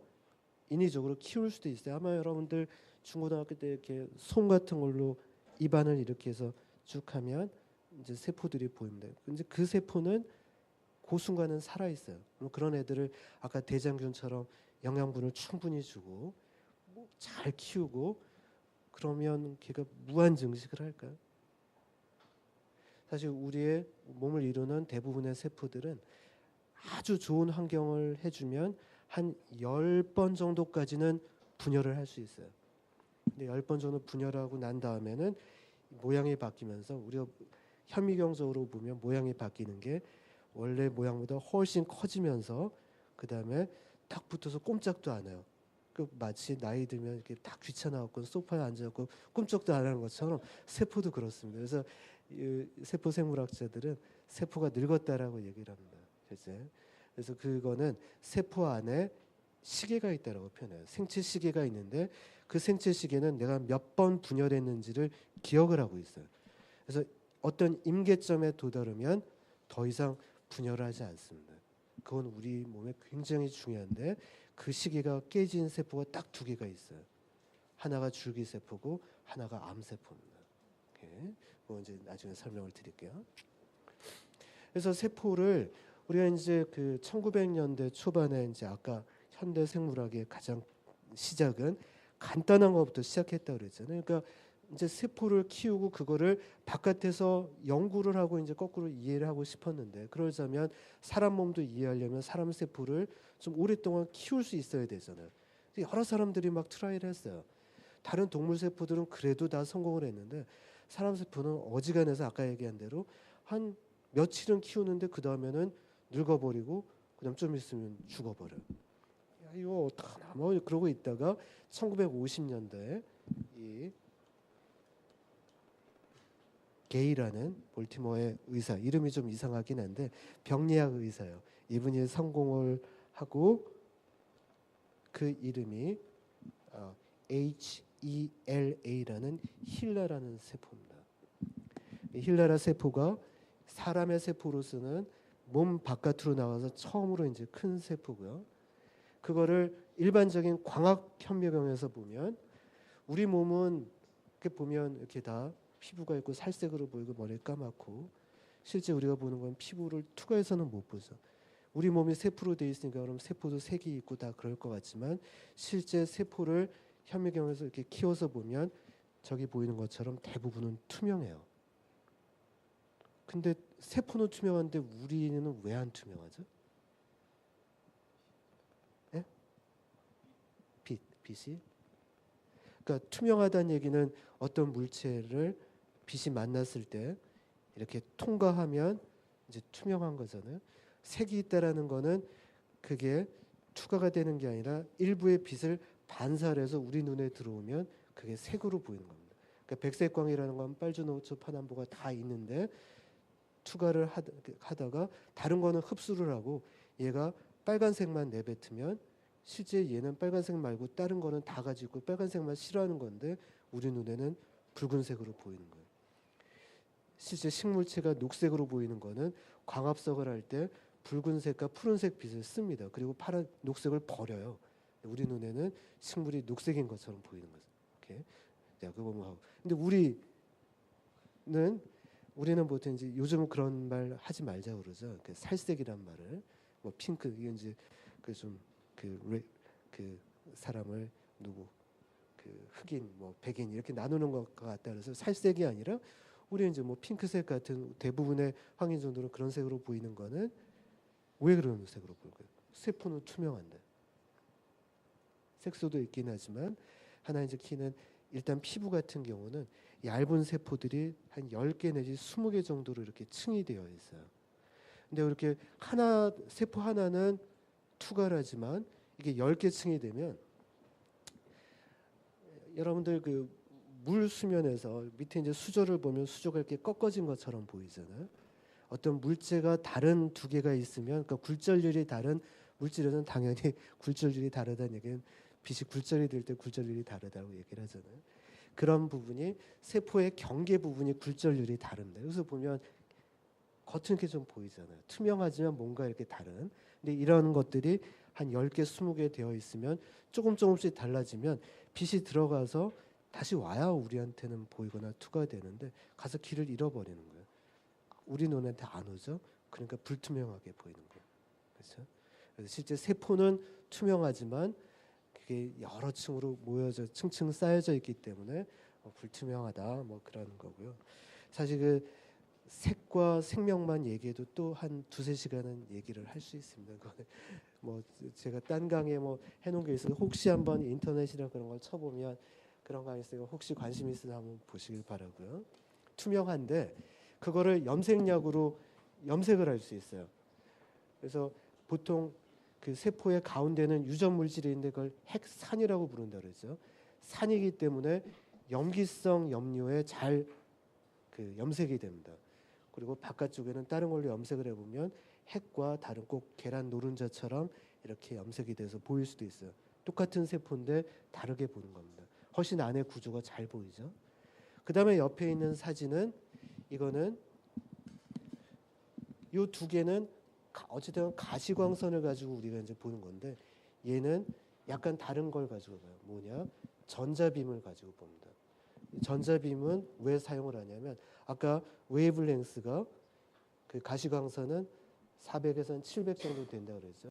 인위적으로 키울 수도 있어요. 아마 여러분들 중고등학교 때 이렇게 솜 같은 걸로 입안을 이렇게 해서 쭉 하면 이제 세포들이 보입니다. 근데 그 세포는 그 순간은 살아 있어요. 그런 애들을 아까 대장균처럼 영양분을 충분히 주고 잘 키우고 그러면 걔가 무한 증식을 할까요? 사실 우리의 몸을 이루는 대부분의 세포들은 아주 좋은 환경을 해주면 한 10번 정도까지는 분열을 할 수 있어요. 근데 10번 정도 분열하고 난 다음에는 모양이 바뀌면서 우리가 현미경적으로 보면 모양이 바뀌는 게 원래 모양보다 훨씬 커지면서 그 다음에 딱 붙어서 꼼짝도 안 해요. 그 마치 나이 들면 이렇게 딱 귀찮아갖고 소파에 앉아갖고 꿈쩍도 안 하는 것처럼 세포도 그렇습니다. 그래서 이 세포 생물학자들은 세포가 늙었다라고 얘기를 합니다. 그래서 그거는 세포 안에 시계가 있다라고 표현해요. 생체 시계가 있는데 그 생체 시계는 내가 몇 번 분열했는지를 기억을 하고 있어요. 그래서 어떤 임계점에 도달하면 더 이상 분열을 하지 않습니다. 그건 우리 몸에 굉장히 중요한데 그 시계가 깨진 세포가 딱 두 개가 있어요. 하나가 줄기세포고 하나가 암세포입니다. 그거 이제 나중에 설명을 드릴게요. 그래서 세포를 우리가 이제 그 1900년대 초반에 이제 아까 현대 생물학의 가장 시작은 간단한 것부터 시작했다 그랬잖아요. 그러니까 이제 세포를 키우고 그거를 바깥에서 연구를 하고 이제 거꾸로 이해를 하고 싶었는데 그러자면 사람 몸도 이해하려면 사람 세포를 좀 오랫동안 키울 수 있어야 되잖아요. 여러 사람들이 막 트라이를 했어요. 다른 동물 세포들은 그래도 다 성공을 했는데 사람 세포는 어지간해서 아까 얘기한 대로 한 며칠은 키우는데 그 다음에는 늙어버리고 그다음 좀 있으면 죽어버려요. 야, 이거 어떡하나 뭐 그러고 있다가 1950년대에 이 게이라는 볼티모어의 의사, 이름이 좀 이상하긴 한데 병리학 의사예요. 이분이 성공을 하고 그 이름이 HELA라는 힐라라는 세포입니다. 힐라라 세포가 사람의 세포로서는 몸 바깥으로 나와서 처음으로 이제 큰 세포고요. 그거를 일반적인 광학 현미경에서 보면 우리 몸은 이렇게 보면 이렇게 다 피부가 있고 살색으로 보이고 머리 까맣고 실제 우리가 보는 건 피부를 투과해서는 못 보죠. 우리 몸이 세포로 돼 있으니까 그럼 세포도 색이 있고 다 그럴 것 같지만 실제 세포를 현미경에서 이렇게 키워서 보면 저기 보이는 것처럼 대부분은 투명해요. 근데 세포는 투명한데 우리는 왜 안 투명하죠? 예? 빛이? 그러니까 투명하다는 얘기는 어떤 물체를 빛이 만났을 때 이렇게 통과하면 이제 투명한 거잖아요. 색이 있다라는 거는 그게 투과가 되는 게 아니라 일부의 빛을 반사해서 우리 눈에 들어오면 그게 색으로 보이는 겁니다. 그러니까 백색광이라는 건 빨주노초 파남보가 다 있는데 투과를 하다가 다른 거는 흡수를 하고 얘가 빨간색만 내뱉으면 실제 얘는 빨간색 말고 다른 거는 다 가지고 빨간색만 싫어하는 건데 우리 눈에는 붉은색으로 보이는 거예요. 실제 식물체가 녹색으로 보이는 거는 광합성을 할 때 붉은색과 푸른색 빛을 씁니다. 그리고 파란 녹색을 버려요. 우리 눈에는 식물이 녹색인 것처럼 보이는 거죠. 오케이. 자, 그거 뭐 하고. 근데 우리는 보통 이제 요즘은 그런 말 하지 말자 그러죠. 그 살색이란 말을 뭐 핑크 이게 이제 그 사람을 누구 그 흑인 뭐 백인 이렇게 나누는 것 같다 그래서 살색이 아니라 우리 이제 뭐 핑크색 같은 대부분의 황인 정도로 그런 색으로 보이는 거는 왜 그런 색으로 보일까요? 세포는 투명한데 색소도 있긴 하지만 하나 이제 키는 일단 피부 같은 경우는 얇은 세포들이 한 10개 내지 20개 정도로 이렇게 층이 되어 있어요. 근데 이렇게 세포 하나는 투과라지만 이게 10개 층이 되면 여러분들 그 물 수면에서 밑에 이제 수조를 보면 수조가 이렇게 꺾어진 것처럼 보이잖아요. 어떤 물체가 다른 두 개가 있으면 그러니까 굴절률이 다른 물질에는 당연히 굴절률이 다르다는 얘기는 빛이 굴절이 될 때 굴절률이 다르다고 얘기를 하잖아요. 그런 부분이 세포의 경계 부분이 굴절률이 다른데 그래서 보면 겉은 이렇게 좀 보이잖아요. 투명하지만 뭔가 이렇게 다른. 근데 이런 것들이 한 10개, 20개 되어 있으면 조금씩 달라지면 빛이 들어가서 다시 와야 우리한테는 보이거나 투과되는데 가서 길을 잃어버리는 거예요. 우리 눈한테 안 오죠. 그러니까 불투명하게 보이는 거예요. 그렇죠? 그래서 실제 세포는 투명하지만 그게 여러 층으로 모여져 층층 쌓여져 있기 때문에 불투명하다 뭐 그런 거고요. 사실 그 색과 생명만 얘기해도 또 한 두세 시간은 얘기를 할 수 있습니다. 그거는 뭐 제가 딴 강의 뭐 해놓은 게 있어요. 혹시 한번 인터넷이나 그런 걸 쳐보면 그런 강의 있어요. 혹시 관심 있으면 한번 보시길 바라고요. 투명한데 그거를 염색약으로 염색을 할 수 있어요. 그래서 보통 그 세포의 가운데는 유전 물질이 있는데 그걸 핵산이라고 부른다 그러죠. 산이기 때문에 염기성 염료에 잘 그 염색이 됩니다. 그리고 바깥쪽에는 다른 걸로 염색을 해보면 핵과 다른 꼭 계란 노른자처럼 이렇게 염색이 돼서 보일 수도 있어요. 똑같은 세포인데 다르게 보는 겁니다. 훨씬 안에 구조가 잘 보이죠. 그 다음에 옆에 있는 사진은 이거는 이 두 개는 어쨌든 가시광선을 가지고 우리가 이제 보는 건데 얘는 약간 다른 걸 가지고 봐요. 뭐냐? 전자빔을 가지고 봅니다. 전자빔은 왜 사용을 하냐면 아까 웨이블랭스가 그 가시광선은 400에서 700 정도 된다 그랬죠.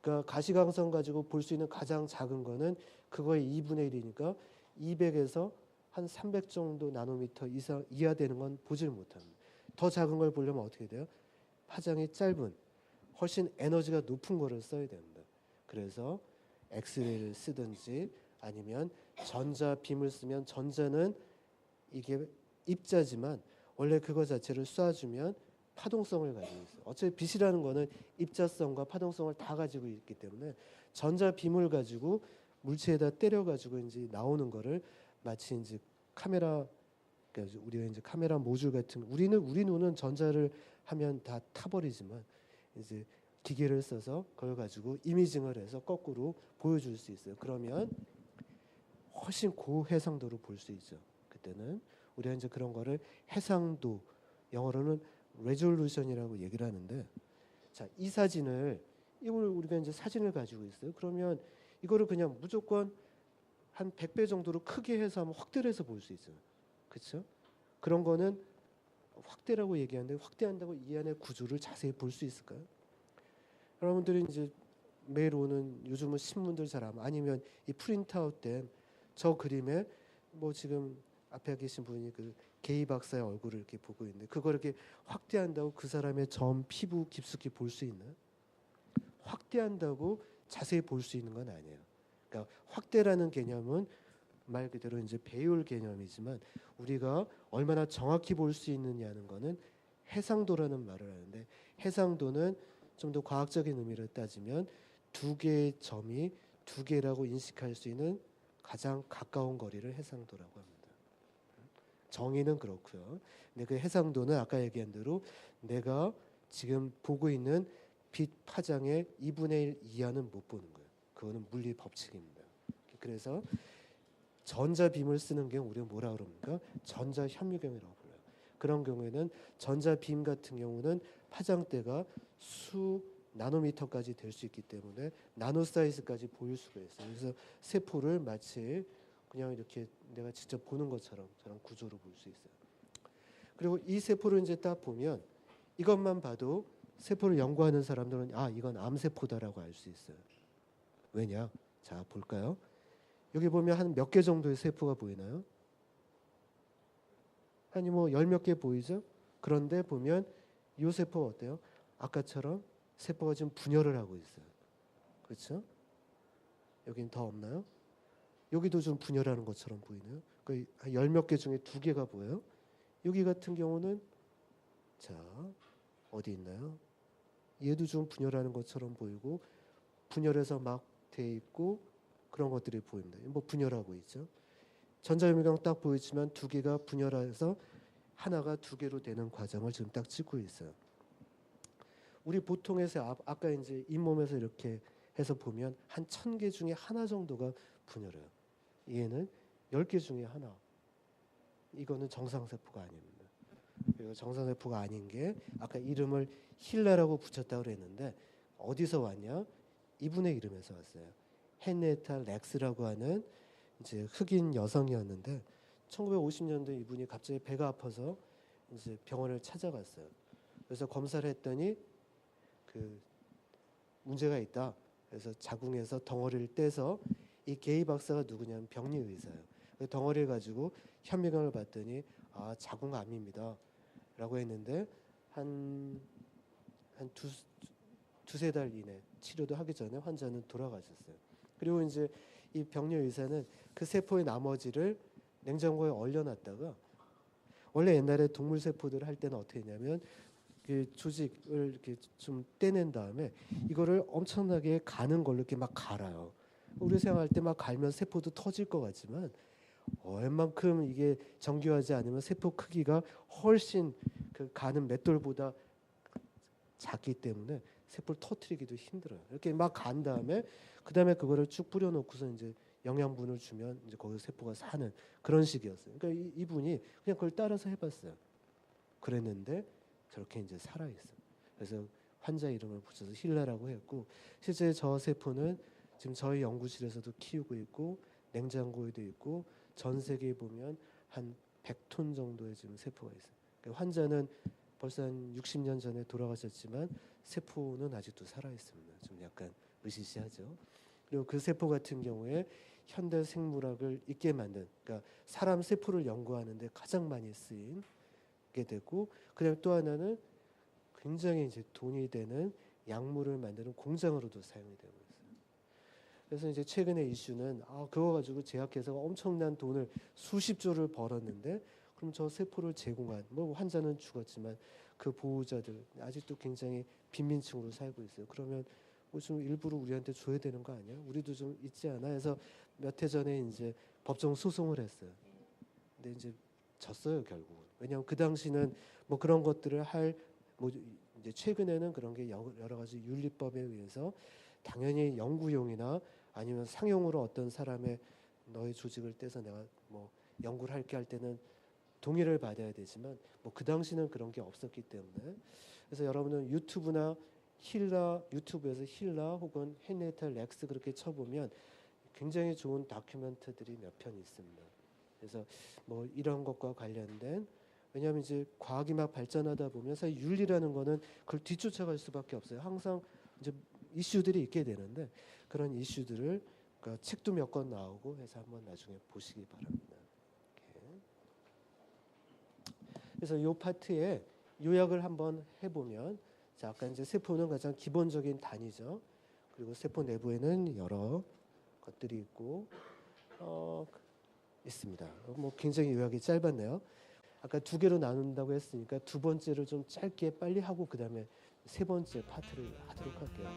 그러니까 가시광선 가지고 볼 수 있는 가장 작은 거는 그거의 2분의 1이니까 200에서 한 300 정도 나노미터 이하 되는 건 보질 못합니다. 더 작은 걸 보려면 어떻게 돼요? 파장이 짧은 훨씬 에너지가 높은 거를 써야 됩니다. 그래서 엑스레이를 쓰든지 아니면 전자빔을 쓰면 전자는 이게 입자지만 원래 그거 자체를 쏴주면 파동성을 가지고 있어요. 어차피 빛이라는 거는 입자성과 파동성을 다 가지고 있기 때문에 전자빔을 가지고 물체에다 때려 가지고 이제 나오는 거를 마치 이제 카메라 그러니까 우리가 이제 카메라 모듈 같은 우리 눈은 전자를 하면 다 타버리지만 이제 기계를 써서 그걸 가지고 이미징을 해서 거꾸로 보여줄 수 있어요. 그러면 훨씬 고해상도로 볼 수 있죠. 그때는 우리가 이제 그런 거를 해상도 영어로는 레졸루션이라고 얘기를 하는데 자, 이 사진을 이걸 우리가 이제 사진을 가지고 있어요. 그러면 이거를 그냥 무조건 한 100배 정도로 크게 해서 한번 확대를 해서 볼 수 있어요. 그렇죠? 그런 거는 확대라고 얘기하는데 확대한다고 이 안의 구조를 자세히 볼 수 있을까요? 여러분들이 이제 매일 오는 요즘은 신문들 잘 아니면 이 프린트아웃된 저 그림에 뭐 지금 앞에 계신 분이 그 게이 박사의 얼굴을 이렇게 보고 있는데 그걸 이렇게 확대한다고 그 사람의 점 피부 깊숙이 볼 수 있나요? 확대한다고 자세히 볼 수 있는 건 아니에요. 그러니까 확대라는 개념은 말 그대로 이제 배율 개념이지만 우리가 얼마나 정확히 볼 수 있느냐는 거는 해상도라는 말을 하는데 해상도는 좀 더 과학적인 의미를 따지면 두 개의 점이 두 개라고 인식할 수 있는 가장 가까운 거리를 해상도라고 합니다. 정의는 그렇고요. 근데 그 해상도는 아까 얘기한 대로 내가 지금 보고 있는 빛 파장의 2분의 1 이하는 못 보는 거예요. 그거는 물리 법칙입니다. 그래서 전자빔을 쓰는 경우 우리가 뭐라 그럽니까? 전자현미경이라고 불러요. 그런 경우에는 전자빔 같은 경우는 파장대가 수 나노미터까지 될 수 있기 때문에 나노 사이즈까지 보일 수가 있어요. 그래서 세포를 마치 그냥 이렇게 내가 직접 보는 것처럼 저런 구조로 볼 수 있어요. 그리고 이 세포를 이제 딱 보면 이것만 봐도 세포를 연구하는 사람들은 아 이건 암세포다라고 알 수 있어요. 왜냐? 자 볼까요? 여기 보면 한 몇 개 정도의 세포가 보이나요? 아니 뭐 열 몇 개 보이죠? 그런데 보면 이 세포가 어때요? 아까처럼 세포가 지금 분열을 하고 있어요. 그렇죠? 여긴 더 없나요? 여기도 좀 분열하는 것처럼 보이네요. 그 열 몇 개 중에 두 개가 보여요. 여기 같은 경우는 자 어디 있나요? 얘도 좀 분열하는 것처럼 보이고 분열해서 막 돼 있고 그런 것들이 보입니다. 뭐 분열하고 있죠. 전자현미경 딱 보이지만 두 개가 분열해서 하나가 두 개로 되는 과정을 지금 딱 찍고 있어요. 우리 보통에서 아까 이제 잇몸에서 이렇게 해서 보면 한 1000개 중에 하나 정도가 분열해요. 얘는 10개 중에 하나. 이거는 정상세포가 아닙니다. 그리고 정상세포가 아닌 게 아까 이름을 힐라라고 붙였다고 그랬는데 어디서 왔냐? 이분의 이름에서 왔어요. 헨리에타 렉스라고 하는 이제 흑인 여성이었는데 1950년대 이분이 갑자기 배가 아파서 이제 병원을 찾아갔어요. 그래서 검사를 했더니 그 문제가 있다. 그래서 자궁에서 덩어리를 떼서 이 게이 박사가 누구냐면 병리 의사예요. 그 덩어리를 가지고 현미경을 봤더니 아 자궁암입니다. 라고 했는데 한 두세 달 이내 치료도 하기 전에 환자는 돌아가셨어요. 그리고 이제 이 병리 의사는 그 세포의 나머지를 냉장고에 얼려놨다가 원래 옛날에 동물 세포들을 할 때는 어떻게 했냐면 그 조직을 이렇게 좀 떼낸 다음에 이거를 엄청나게 가는 걸로 이렇게 막 갈아요. 우리 생각할 때 막 갈면 세포도 터질 것 같지만 웬만큼 이게 정교하지 않으면 세포 크기가 훨씬 그 가는 맷돌보다 작기 때문에 세포를 터트리기도 힘들어요. 이렇게 막 간 다음에 그 다음에 그거를 쭉 뿌려놓고서 이제 영양분을 주면 이제 거기서 세포가 사는 그런 식이었어요. 그러니까 이분이 그냥 그걸 따라서 해봤어요. 그랬는데 저렇게 이제 살아 있어. 그래서 환자 이름을 붙여서 힐라라고 했고 실제 저 세포는 지금 저희 연구실에서도 키우고 있고 냉장고에도 있고 전 세계에 보면 한 100톤 정도의 지금 세포가 있어요. 그러니까 환자는 벌써 한 60년 전에 돌아가셨지만 세포는 아직도 살아 있습니다. 좀 약간 으시시하죠. 그리고 그 세포 같은 경우에 현대 생물학을 있게 만든 그러니까 사람 세포를 연구하는데 가장 많이 쓰이게 되고 그다음에 또 하나는 굉장히 이제 돈이 되는 약물을 만드는 공장으로도 사용이 되고 있어요. 그래서 이제 최근에 이슈는 그거 가지고 제약회사가 엄청난 돈을 수십조를 벌었는데 그럼 저 세포를 제공한 뭐 환자는 죽었지만 그 보호자들 아직도 굉장히 빈민층으로 살고 있어요. 그러면 뭐 좀 일부러 우리한테 줘야 되는 거 아니야? 우리도 좀 있지 않아? 해서 몇 해 전에 이제 법정 소송을 했어요. 근데 이제 졌어요 결국은. 왜냐하면 그 당시는 뭐 그런 것들을 할 뭐 이제 최근에는 그런 게 여러 가지 윤리법에 의해서 당연히 연구용이나 아니면 상용으로 어떤 사람의 너의 조직을 떼서 내가 뭐 연구를 할게 할 때는 동의를 받아야 되지만 뭐 그 당시는 그런 게 없었기 때문에 그래서 여러분은 유튜브에서 힐라 혹은 헨리에타 렉스 그렇게 쳐보면 굉장히 좋은 다큐멘터들이 몇 편 있습니다. 그래서 뭐 이런 것과 관련된 왜냐하면 이제 과학이 막 발전하다 보면 사실 윤리라는 거는 그걸 뒤쫓아갈 수밖에 없어요. 항상 이제 이슈들이 있게 되는데 그런 이슈들을 그러니까 책도 몇 권 나오고 해서 한번 나중에 보시기 바랍니다. 이렇게. 그래서 이 파트에 요약을 한번 해보면 자 아까 이제 세포는 가장 기본적인 단위죠. 그리고 세포 내부에는 여러 것들이 있고 있습니다. 뭐 굉장히 요약이 짧았네요. 아까 두 개로 나눈다고 했으니까 두 번째를 좀 짧게 빨리 하고 그 다음에 세 번째 파트를 하도록 할게요.